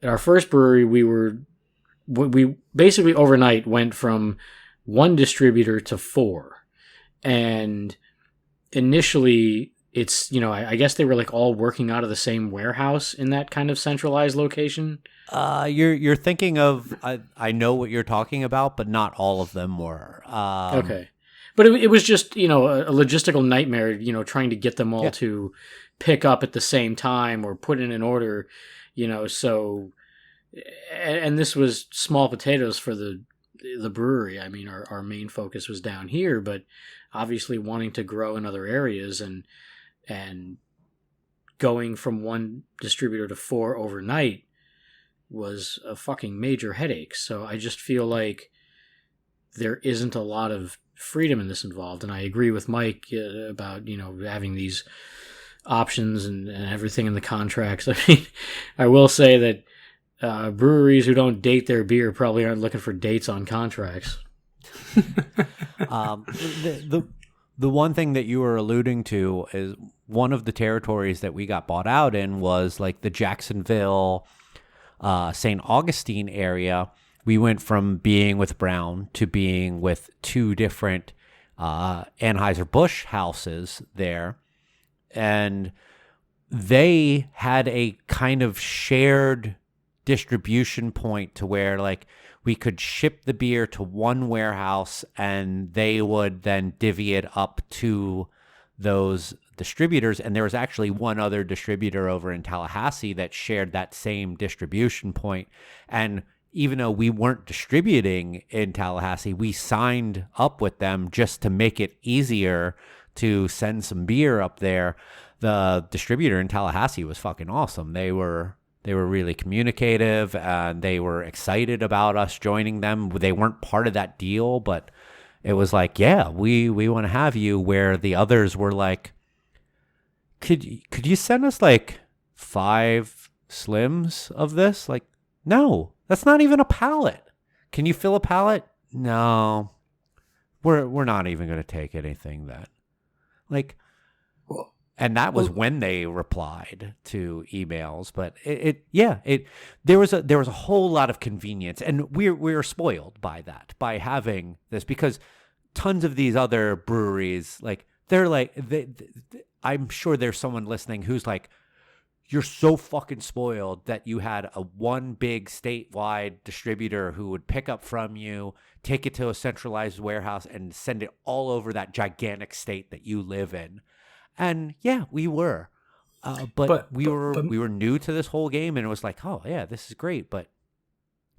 at our first brewery, we basically overnight went from 1 distributor to 4. And initially it's, I guess they were like all working out of the same warehouse in that kind of centralized location. You're thinking of, I know what you're talking about, but not all of them were. Okay. But it was just, a logistical nightmare, trying to get them all to pick up at the same time or put in an order, so, and this was small potatoes for the brewery. I mean, our main focus was down here, but obviously wanting to grow in other areas and going from 1 distributor to 4 overnight was a fucking major headache. So I just feel like there isn't a lot of freedom in this involved. And I agree with Mike about, having these options and everything in the contracts. I mean, I will say that breweries who don't date their beer probably aren't looking for dates on contracts. The one thing that you were alluding to is one of the territories that we got bought out in was like the Jacksonville, St. Augustine area. We went from being with Brown to being with 2 different Anheuser-Busch houses there. And they had a kind of shared distribution point to where like we could ship the beer to 1 warehouse and they would then divvy it up to those distributors. And there was actually 1 other distributor over in Tallahassee that shared that same distribution point. And even though we weren't distributing in Tallahassee, we signed up with them just to make it easier to send some beer up there. The distributor in Tallahassee was fucking awesome. They were really communicative, and they were excited about us joining them. They weren't part of that deal, but it was like, yeah, we want to have you, where the others were like, could you send us like 5 slims of this? Like, no, that's not even a pallet. Can you fill a pallet? No, we're not even going to take anything that, like, and that was when they replied to emails. But there was a whole lot of convenience, and we were spoiled by that, by having this, because tons of these other breweries, like, they're like, I'm sure there's someone listening who's like, you're so fucking spoiled that you had a one big statewide distributor who would pick up from you, take it to a centralized warehouse, and send it all over that gigantic state that you live in. And yeah, we were, but we were new to this whole game, and it was like, oh yeah, this is great. But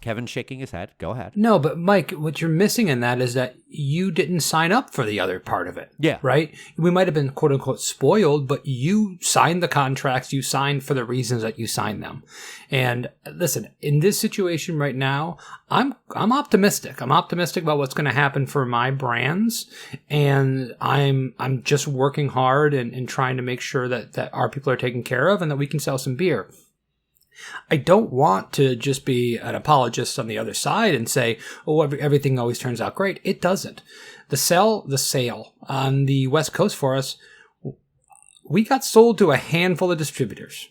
Kevin's shaking his head. Go ahead. No, but Mike, what you're missing in that is that you didn't sign up for the other part of it. Yeah. Right? We might have been quote unquote spoiled, but you signed the contracts. You signed for the reasons that you signed them. And listen, in this situation right now, I'm optimistic. I'm optimistic about what's going to happen for my brands. And I'm just working hard and trying to make sure that our people are taken care of and that we can sell some beer. I don't want to just be an apologist on the other side and say, oh, everything always turns out great. It doesn't. The sale on the West Coast for us, we got sold to a handful of distributors.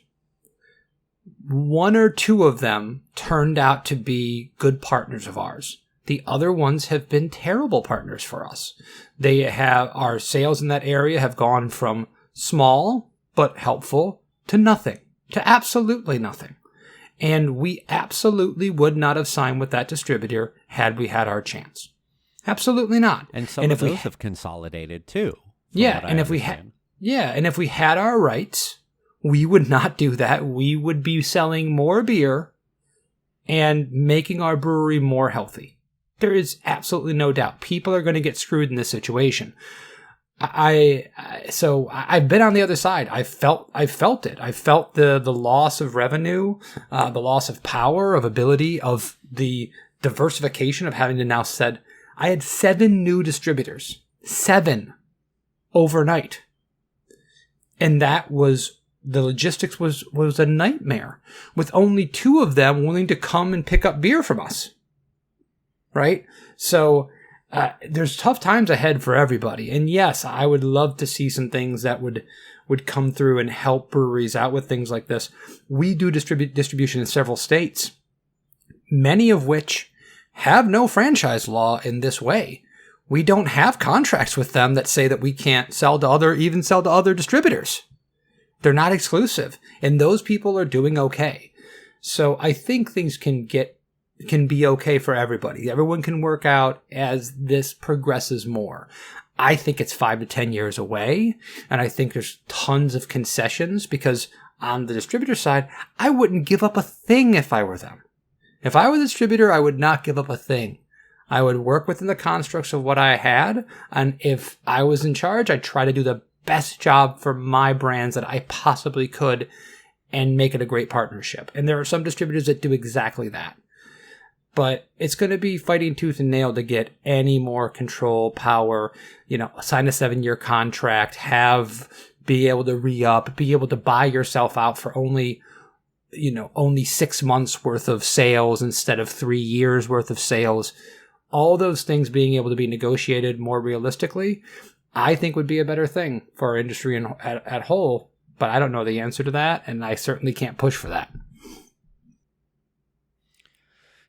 1 or 2 of them turned out to be good partners of ours. The other ones have been terrible partners for us. Our sales in that area have gone from small but helpful to nothing. To absolutely nothing. And we absolutely would not have signed with that distributor had we had our chance. Absolutely not. And some of those have consolidated too. Yeah, and if we had our rights, we would not do that. We would be selling more beer and making our brewery more healthy. There is absolutely no doubt. People are going to get screwed in this situation. So I've been on the other side. I felt it. I felt the loss of revenue, the loss of power, of ability, of the diversification of having to now said, I had 7 new distributors, 7 overnight. And that was, the logistics was a nightmare, with only 2 of them willing to come and pick up beer from us. Right? So, there's tough times ahead for everybody. And yes, I would love to see some things that would come through and help breweries out with things like this. We do distribution in several states, many of which have no franchise law in this way. We don't have contracts with them that say that we can't sell to other distributors. They're not exclusive. And those people are doing okay. So I think things can be okay for everybody. Everyone can work out as this progresses more. I think it's 5 to 10 years away, and I think there's tons of concessions, because on the distributor side, I wouldn't give up a thing if I were them. If I were the distributor, I would not give up a thing. I would work within the constructs of what I had, and if I was in charge, I'd try to do the best job for my brands that I possibly could and make it a great partnership. And there are some distributors that do exactly that. But it's going to be fighting tooth and nail to get any more control, power, sign a 7-year contract, be able to re-up, be able to buy yourself out for only 6 months worth of sales instead of 3 years worth of sales. All those things being able to be negotiated more realistically, I think would be a better thing for our industry at whole. But I don't know the answer to that, and I certainly can't push for that.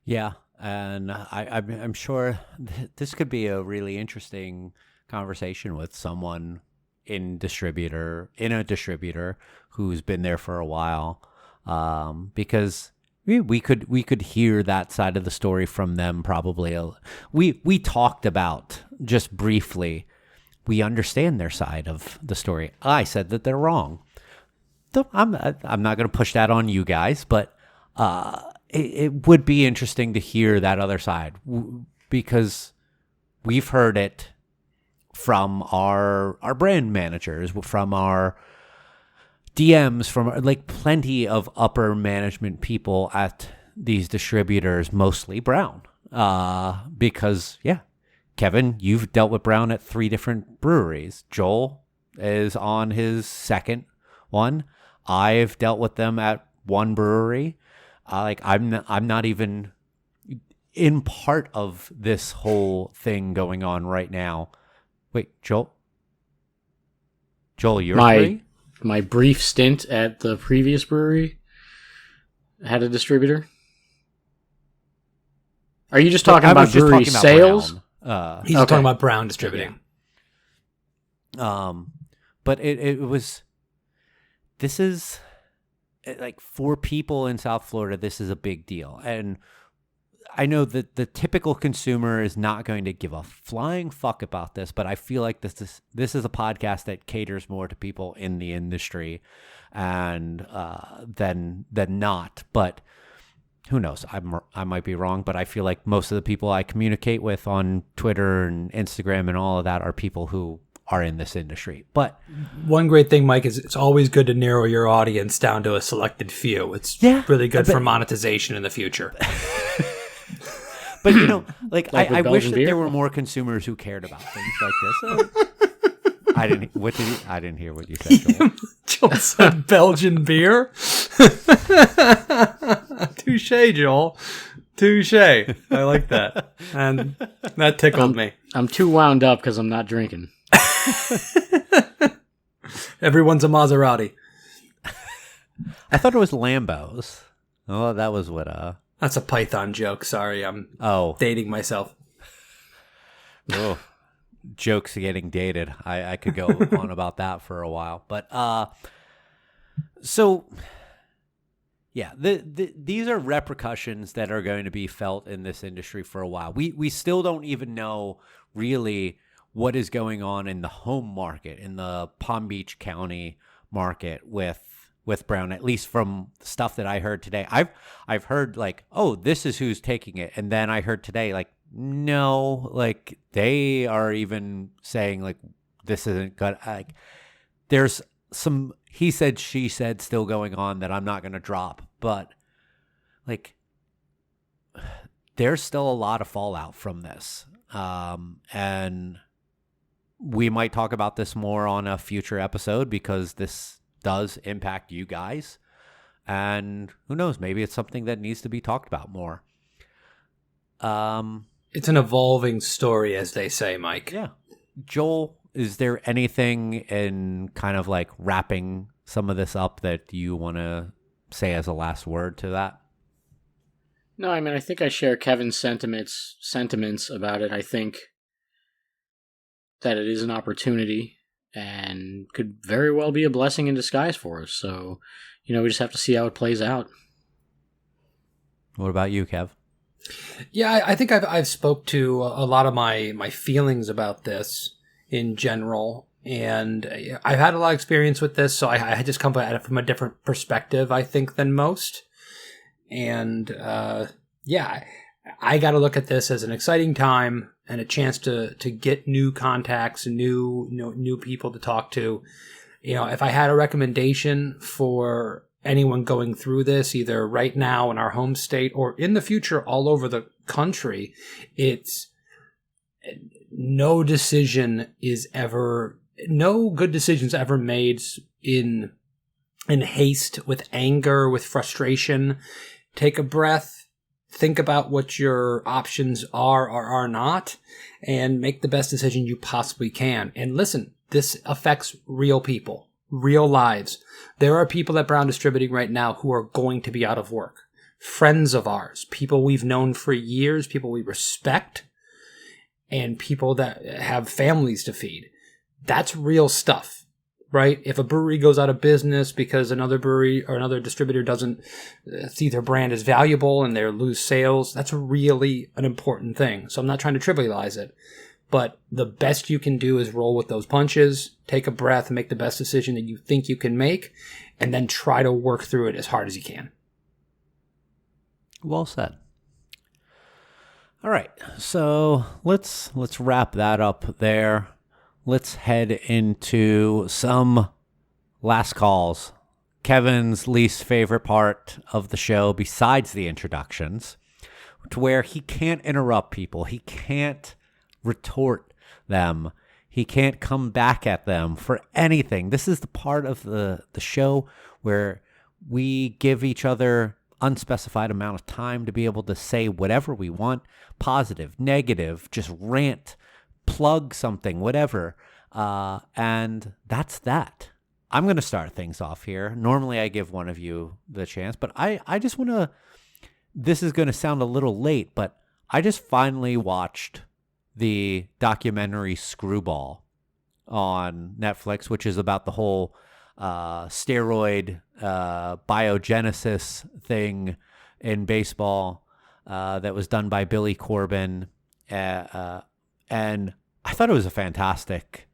Yeah, and I'm sure this could be a really interesting conversation with someone in a distributor who's been there for a while, because we could hear that side of the story from them probably. We talked about, just briefly, we understand their side of the story. I said that they're wrong. I'm not going to push that on you guys, but it would be interesting to hear that other side, because we've heard it from our brand managers, from our DMs, from like plenty of upper management people at these distributors, mostly Brown. Because, yeah, Kevin, you've dealt with Brown at 3 different breweries. Joel is on his second one. I've dealt with them at 1 brewery. I'm not even in part of this whole thing going on right now. Wait, Joel, you're 3? My brief stint at the previous brewery had a distributor. Are you just talking about brewery sales? He's talking about Brown Distributing. But it was. This is like, for people in South Florida, this is a big deal, and I know that the typical consumer is not going to give a flying fuck about this, but I feel like this is a podcast that caters more to people in the industry, and than not. But who knows? I might be wrong, but I feel like most of the people I communicate with on Twitter and Instagram and all of that are people who are in this industry. But one great thing, Mike, is it's always good to narrow your audience down to a selected few. It's really good for monetization in the future. But, you know, like I wish that there were more consumers who cared about things like this. I didn't hear what you said, Joel. Joel said Belgian beer. Touche, Joel. Touche. I like that. And that tickled me. I'm too wound up because I'm not drinking. Everyone's a Maserati. I thought it was Lambos. Oh, that was what That's a Python joke. Sorry, I'm dating myself. Oh, jokes getting dated. I could go on about that for a while. But so yeah, these are repercussions that are going to be felt in this industry for a while. We still don't even know really what is going on in the home market, in the Palm Beach County market with Brown, at least from stuff that I heard today. I've heard like, oh, this is who's taking it. And then I heard today, like, no, like they are even saying like, this isn't good. Like, there's some he said, she said still going on that I'm not going to drop, but like, there's still a lot of fallout from this. And we might talk about this more on a future episode because this does impact you guys. And who knows, maybe it's something that needs to be talked about more. It's an evolving story, as they say, Mike. Yeah. Joel, is there anything in kind of like wrapping some of this up that you want to say as a last word to that? No, I mean, I think I share Kevin's sentiments about it. I think that it is an opportunity and could very well be a blessing in disguise for us. So, you know, we just have to see how it plays out. What about you, Kev? Yeah, I think I've spoke to a lot of my feelings about this in general, and I've had a lot of experience with this, so I just come at it from a different perspective, I think, than most. And yeah, I got to look at this as an exciting time and a chance to get new contacts, new people to talk to. You know, if I had a recommendation for anyone going through this, either right now in our home state or in the future all over the country, it's no good decisions ever made in haste, with anger, with frustration. Take a breath, think about what your options are or are not, and make the best decision you possibly can. And listen, this affects real people, real lives. There are people at Brown Distributing right now who are going to be out of work. Friends of ours, people we've known for years, people we respect, and people that have families to feed. That's real stuff, right? If a brewery goes out of business because another brewery or another distributor doesn't see their brand as valuable and they lose sales, that's really an important thing. So I'm not trying to trivialize it, but the best you can do is roll with those punches, take a breath, and make the best decision that you think you can make, and then try to work through it as hard as you can. Well said. All right, so let's wrap that up there. Let's head into some last calls. Kevin's least favorite part of the show, besides the introductions, to where he can't interrupt people. He can't retort them. He can't come back at them for anything. This is the part of the show where we give each other unspecified amount of time to be able to say whatever we want, positive, negative, just rant, plug something, whatever. And that's that. I'm going to start things off here. Normally I give one of you the chance, but I just want to, this is going to sound a little late, but I just finally watched the documentary Screwball on Netflix, which is about the whole steroid biogenesis thing in baseball that was done by Billy Corbin. And I thought it was a fantastic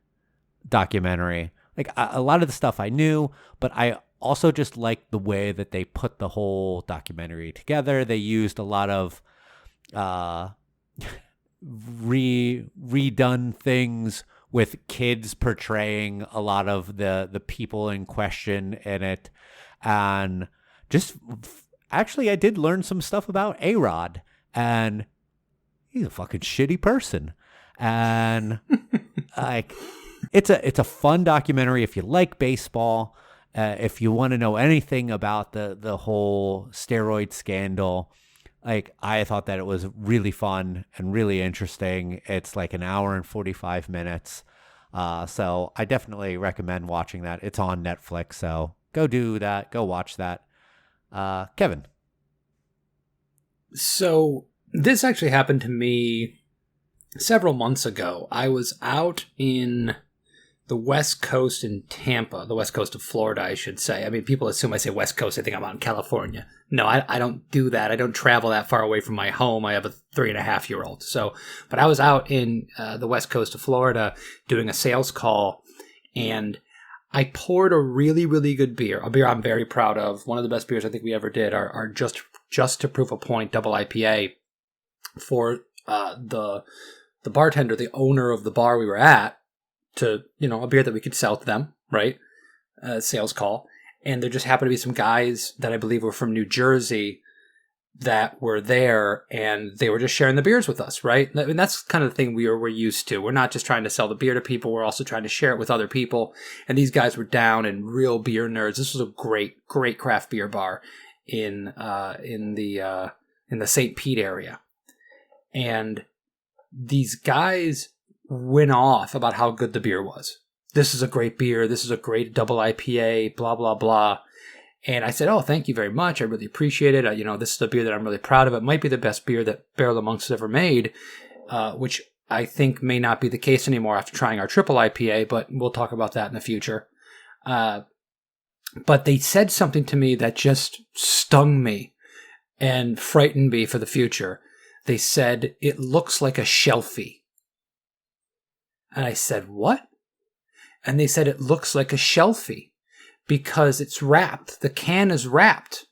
documentary. Like a lot of the stuff I knew, but I also just liked the way that they put the whole documentary together. They used a lot of redone things with kids portraying a lot of the people in question in it. And just actually, I did learn some stuff about A-Rod, and he's a fucking shitty person. And like, it's a fun documentary if you like baseball. If you want to know anything about the whole steroid scandal, like, I thought that it was really fun and really interesting. It's like an hour and 45 minutes. So I definitely recommend watching that. It's on Netflix, so go do that. Go watch that. Kevin. So this actually happened to me several months ago. I was out in the West Coast in Tampa, the West Coast of Florida, I should say. I mean, people assume I say West Coast, I think I'm out in California. No, I don't do that. I don't travel that far away from my home. I have a 3.5-year-old. So, but I was out in the West Coast of Florida doing a sales call, and I poured a really, really good beer, a beer I'm very proud of. One of the best beers I think we ever did, are just to prove a point, double IPA, for the bartender, the owner of the bar we were at, to, a beer that we could sell to them, right? Sales call. And there just happened to be some guys that I believe were from New Jersey that were there, and they were just sharing the beers with us, right? And that's kind of the thing we're used to. We're not just trying to sell the beer to people, we're also trying to share it with other people. And these guys were down and real beer nerds. This was a great, great craft beer bar in the St. Pete area. And these guys went off about how good the beer was. This is a great beer. This is a great double IPA, blah, blah, blah. And I said, oh, thank you very much. I really appreciate it. This is a beer that I'm really proud of. It might be the best beer that Barrel of Monks has ever made, which I think may not be the case anymore after trying our triple IPA, but we'll talk about that in the future. But they said something to me that just stung me and frightened me for the future. They said, it looks like a shelfie. And I said, what? And they said, it looks like a shelfie because it's wrapped. The can is wrapped.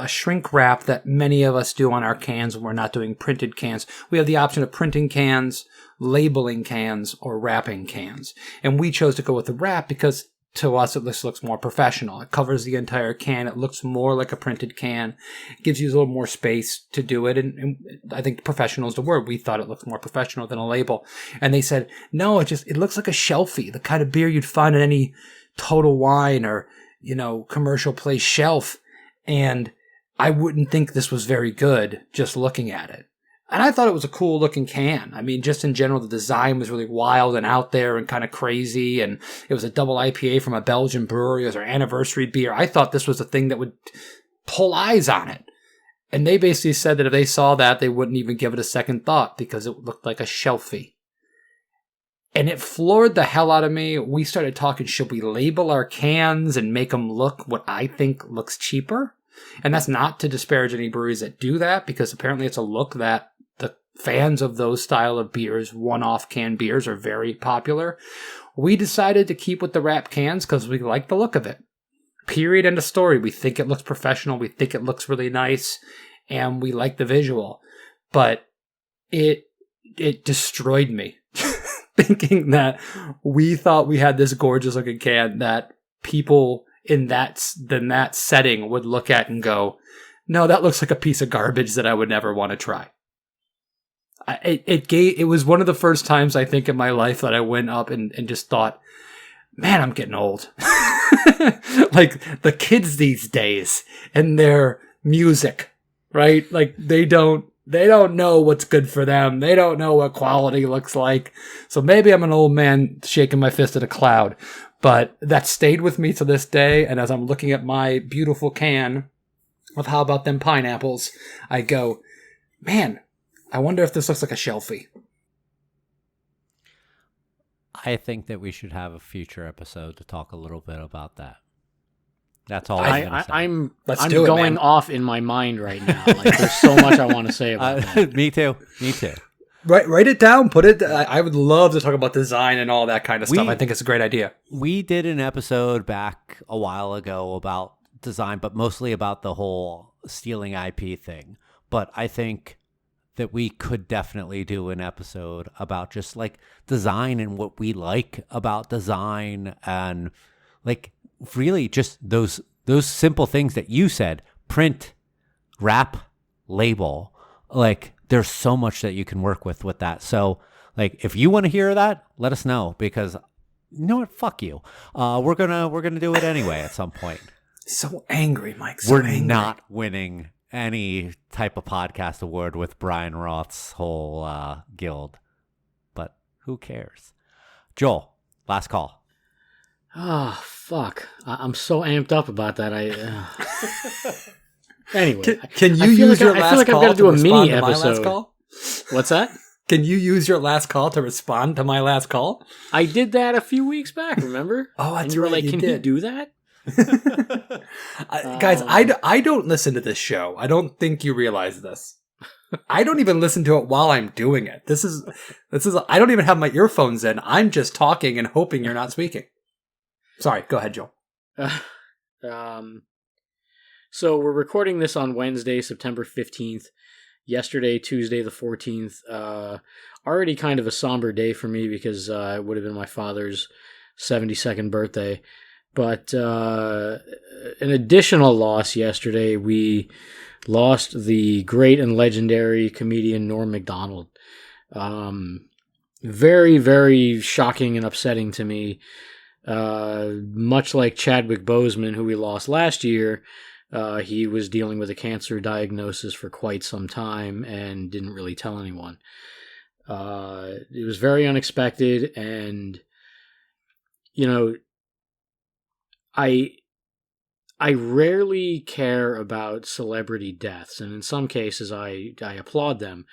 Shrink wrap that many of us do on our cans when we're not doing printed cans. We have the option of printing cans, labeling cans, or wrapping cans. And we chose to go with the wrap because to us it looks more professional. It covers the entire can. It looks more like a printed can. It gives you a little more space to do it. And I think professional is the word. We thought it looked more professional than a label. And they said, no, it looks like a shelfie, the kind of beer you'd find in any Total Wine or, commercial place shelf. And I wouldn't think this was very good just looking at it. And I thought it was a cool looking can. I mean, just in general, the design was really wild and out there and kind of crazy. And it was a double IPA from a Belgian brewery. It was our anniversary beer. I thought this was a thing that would pull eyes on it. And they basically said that if they saw that, they wouldn't even give it a second thought because it looked like a shelfie. And it floored the hell out of me. We started talking, should we label our cans and make them look what I think looks cheaper? And that's not to disparage any breweries that do that, because apparently it's a look that the fans of those style of beers, one-off can beers, are very popular. We decided to keep with the wrap cans because we like the look of it. Period. End of story. We think it looks professional. We think it looks really nice. and we like the visual, but it destroyed me thinking that we thought we had this gorgeous looking can that people in that setting would look at and go, no, that looks like a piece of garbage that I would never want to try. It was one of the first times I think in my life that I went up and just thought, man, I'm getting old. Like the kids these days and their music, right? Like they don't know what's good for them. They don't know what quality looks like. So maybe I'm an old man shaking my fist at a cloud, but that stayed with me to this day. And as I'm looking at my beautiful can of How About Them Pineapples, I go, man, I wonder if this looks like a shelfie. I think that we should have a future episode to talk a little bit about that. That's all I'm going to say. I'm going off in my mind right now. Like, there's so much I want to say about that. Me too. Write it down. Put it. I would love to talk about design and all that kind of stuff. I think it's a great idea. We did an episode back a while ago about design, but mostly about the whole stealing IP thing. But I think that we could definitely do an episode about just like design and what we like about design, and like really just those simple things that you said: print, wrap, label. Like there's so much that you can work with that. So like if you want to hear that, let us know, because you know what? Fuck you. We're gonna do it anyway at some point. So angry, Mike. We're not winning any type of podcast award with Brian Roth's whole guild, but who cares? Joel, last call. Oh, fuck. I'm so amped up about that. Anyway. Can you use your last call? I feel like I've got to do a mini episode. What's that? Can you use your last call to respond to my last call? I did that a few weeks back, remember? Oh, that's and you were right, like, can you do that? Guys, I don't listen to this show. I don't think you realize this. I don't even listen to it while I'm doing it. This is I don't even have my earphones in. I'm just talking and hoping you're not speaking. Sorry, go ahead, Joel. So we're recording this on Wednesday, September 15th. Yesterday, Tuesday the 14th. Already kind of a somber day for me because it would have been my father's 72nd birthday. But an additional loss yesterday, we lost the great and legendary comedian Norm Macdonald. Very, very shocking and upsetting to me. Much like Chadwick Boseman, who we lost last year, he was dealing with a cancer diagnosis for quite some time and didn't really tell anyone. It was very unexpected, and, you know, I rarely care about celebrity deaths, and in some cases I applaud them.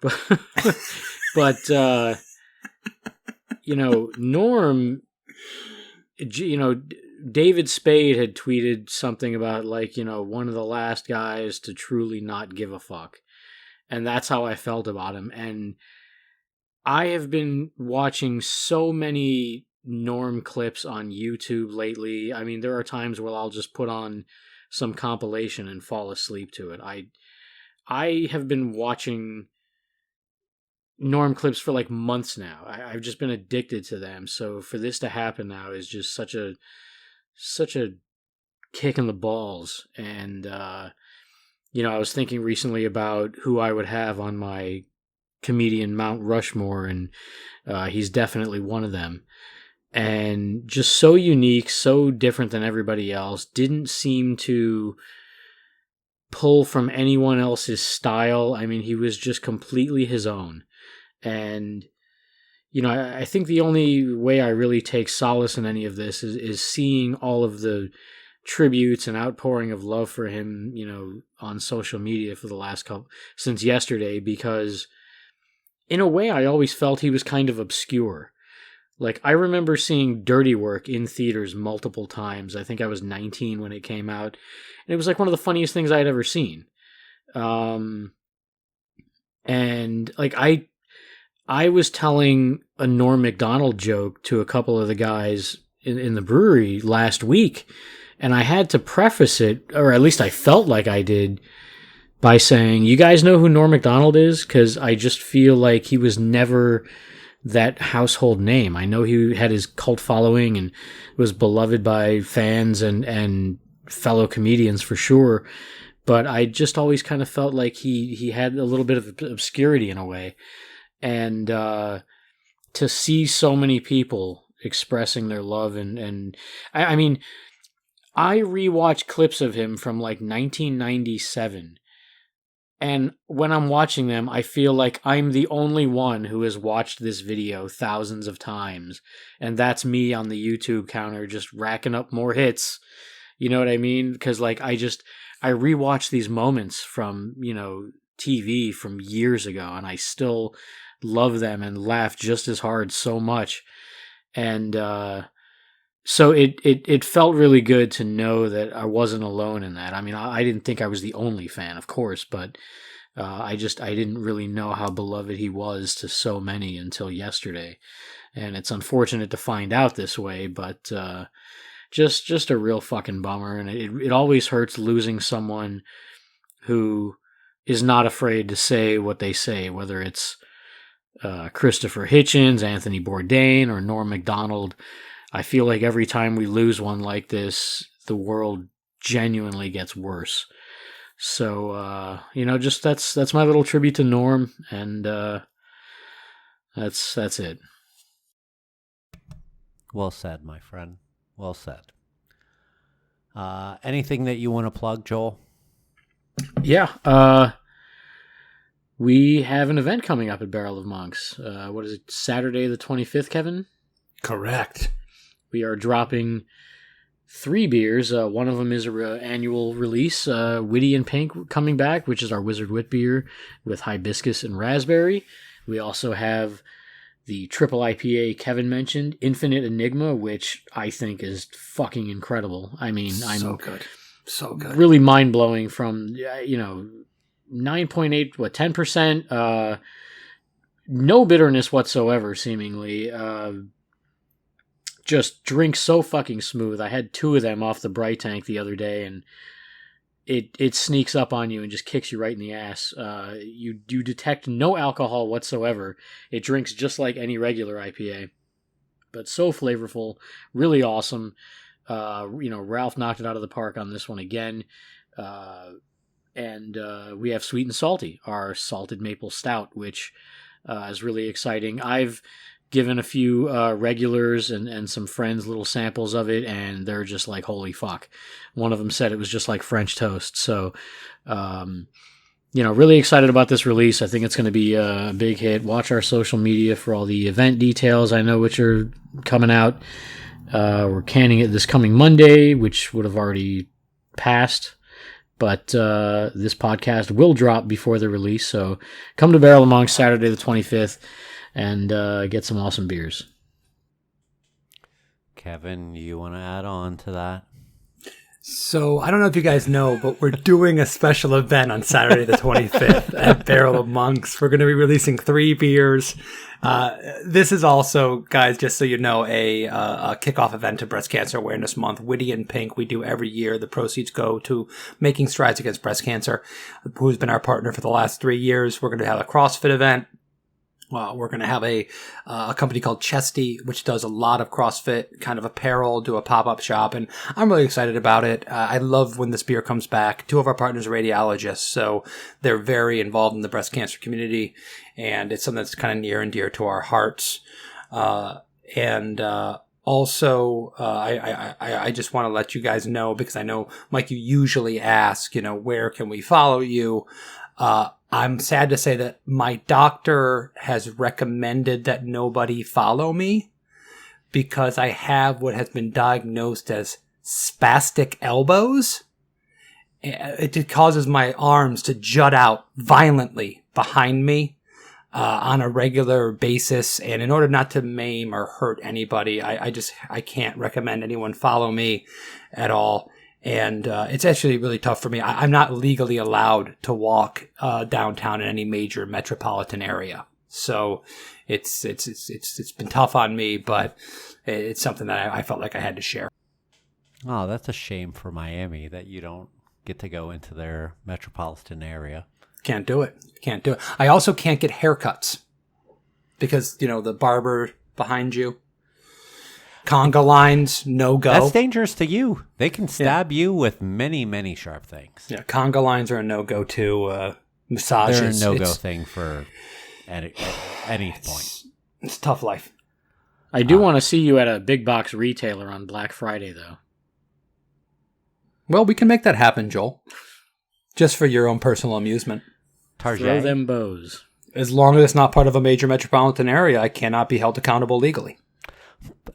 But you know, Norm, you know, David Spade had tweeted something about, like, you know, one of the last guys to truly not give a fuck. And that's how I felt about him. And I have been watching so many Norm clips on YouTube lately. I mean, there are times where I'll just put on some compilation and fall asleep to it. I have been watching Norm clips for like months now. I've just been addicted to them. So for this to happen now is just such a kick in the balls. And you know, I was thinking recently about who I would have on my comedian Mount Rushmore, and he's definitely one of them. And just so unique, so different than everybody else, didn't seem to pull from anyone else's style. I mean, he was just completely his own. And, you know, I think the only way I really take solace in any of this is seeing all of the tributes and outpouring of love for him, you know, on social media for the last since yesterday, because in a way I always felt he was kind of obscure. Like, I remember seeing Dirty Work in theaters multiple times. I think I was 19 when it came out. And it was like one of the funniest things I had ever seen. And like, I was telling a Norm Macdonald joke to a couple of the guys in the brewery last week, and I had to preface it, or at least I felt like I did, by saying, "You guys know who Norm Macdonald is?" Because I just feel like he was never that household name. I know he had his cult following and was beloved by fans and fellow comedians for sure, but I just always kind of felt like he had a little bit of obscurity in a way. And to see so many people expressing their love and I mean, I rewatched clips of him from like 1997. And when I'm watching them, I feel like I'm the only one who has watched this video thousands of times. And that's me on the YouTube counter just racking up more hits. You know what I mean? Because like I rewatch these moments from, TV from years ago, and I still love them and laugh just as hard so much. And so it felt really good to know that I wasn't alone in that. I mean, I didn't think I was the only fan, of course, but I didn't really know how beloved he was to so many until yesterday. And it's unfortunate to find out this way, but just a real fucking bummer. And it always hurts losing someone who is not afraid to say what they say, whether it's Christopher Hitchens, Anthony Bourdain, or Norm Macdonald. I feel like every time we lose one like this, the world genuinely gets worse. So, just that's my little tribute to Norm, and that's it. Well said, my friend. Well said. Anything that you want to plug, Joel? Yeah. We have an event coming up at Barrel of Monks. What is it? Saturday the 25th, Kevin? Correct. We are dropping 3 beers. One of them is an annual release, Witty and Pink coming back, which is our Wizard Wit beer with hibiscus and raspberry. We also have the triple IPA Kevin mentioned, Infinite Enigma, which I think is fucking incredible. I mean, so good. Really mind-blowing from, 9.8, 10%, no bitterness whatsoever, seemingly. Just drinks so fucking smooth. I had 2 of them off the Bright Tank the other day, and it sneaks up on you and just kicks you right in the ass. You detect no alcohol whatsoever. It drinks just like any regular IPA, but so flavorful, really awesome. Ralph knocked it out of the park on this one again. And we have Sweet and Salty, our salted maple stout, which is really exciting. I've given a few regulars and some friends little samples of it, and they're just like, holy fuck. One of them said it was just like French toast. So, really excited about this release. I think it's going to be a big hit. Watch our social media for all the event details. I know which are coming out. We're canning it this coming Monday, which would have already passed. But this podcast will drop before the release. So come to Barrel of Monks Saturday the 25th. And get some awesome beers. Kevin, you want to add on to that? So I don't know if you guys know, but we're doing a special event on Saturday the 25th at Barrel of Monks. We're going to be releasing 3 beers. This is also, guys, just so you know, a kickoff event to Breast Cancer Awareness Month. Witty and Pink, we do every year. The proceeds go to Making Strides Against Breast Cancer, who's been our partner for the last 3 years. We're going to have a CrossFit event. We're going to have a company called Chesty, which does a lot of CrossFit kind of apparel, do a pop-up shop, and I'm really excited about it. I love when this beer comes back. 2 of our partners are radiologists, so they're very involved in the breast cancer community, and it's something that's kind of near and dear to our hearts. Also, I just want to let you guys know, because I know, Mike, you usually ask, where can we follow you? I'm sad to say that my doctor has recommended that nobody follow me because I have what has been diagnosed as spastic elbows. It causes my arms to jut out violently behind me on a regular basis. And in order not to maim or hurt anybody, I can't recommend anyone follow me at all. And it's actually really tough for me. I'm not legally allowed to walk downtown in any major metropolitan area, so it's been tough on me. But it's something that I felt like I had to share. Oh, that's a shame for Miami that you don't get to go into their metropolitan area. Can't do it. I also can't get haircuts because, the barber behind you. Conga lines, no go. That's dangerous to you. They can stab you with many, many sharp things. Yeah, conga lines are a no-go too. Massages. They're a no-go thing for any point. It's tough life. I do want to see you at a big box retailer on Black Friday, though. Well, we can make that happen, Joel. Just for your own personal amusement. Target. Throw them bows. As long as it's not part of a major metropolitan area, I cannot be held accountable legally.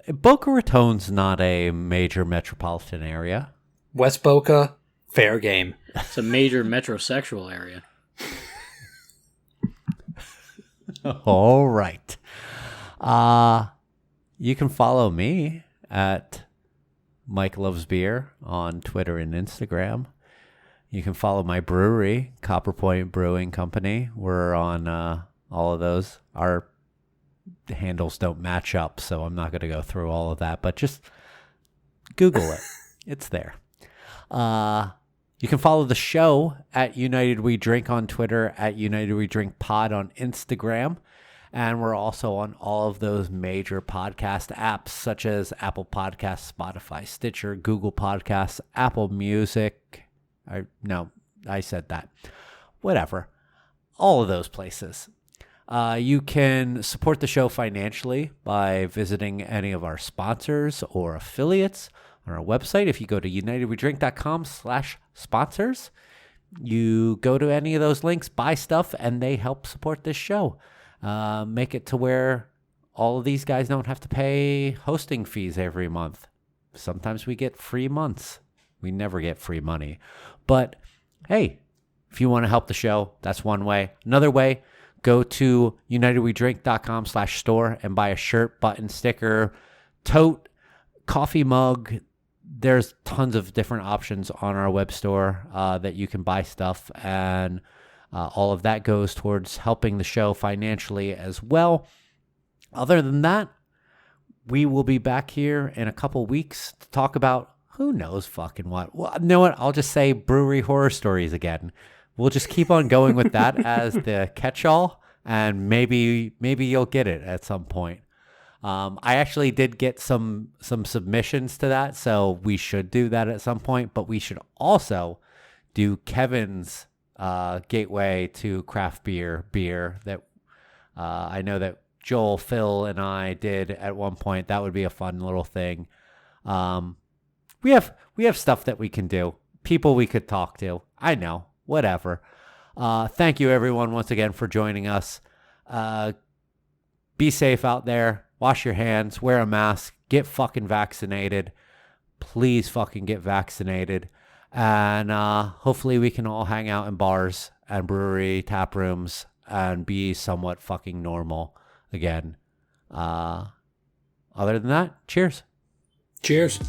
Boca Raton's not a major metropolitan area. West Boca, fair game. It's a major metrosexual area. All right. You can follow me at Mike Loves Beer on Twitter and Instagram. You can follow my brewery, Copper Point Brewing Company. We're on all of those. Our handles don't match up, so I'm not going to go through all of that, but just Google it. It's there. You can follow the show at United We Drink on Twitter, at United We Drink Pod on Instagram, and we're also on all of those major podcast apps such as Apple Podcasts, Spotify, Stitcher, Google Podcasts, Apple Music. I said that. Whatever. All of those places. You can support the show financially by visiting any of our sponsors or affiliates on our website. If you go to unitedwedrink.com/sponsors, you go to any of those links, buy stuff, and they help support this show. Make it to where all of these guys don't have to pay hosting fees every month. Sometimes we get free months. We never get free money. But hey, if you want to help the show, that's one way. Another way, go to unitedwedrink.com/store and buy a shirt, button, sticker, tote, coffee mug. There's tons of different options on our web store that you can buy stuff, and all of that goes towards helping the show financially as well. Other than that, we will be back here in a couple weeks to talk about who knows fucking what. Well, you know what? I'll just say brewery horror stories again. We'll just keep on going with that as the catch-all, and maybe you'll get it at some point. I actually did get some submissions to that, so we should do that at some point, but we should also do Kevin's gateway to craft beer that I know that Joel, Phil, and I did at one point. That would be a fun little thing. We have stuff that we can do, people we could talk to. I know, whatever. Thank you, everyone, once again for joining us. Be safe out there. Wash your hands. Wear a mask. Get fucking vaccinated. Please fucking get vaccinated. And hopefully we can all hang out in bars and brewery tap rooms and be somewhat fucking normal again. Other than that, cheers. Cheers.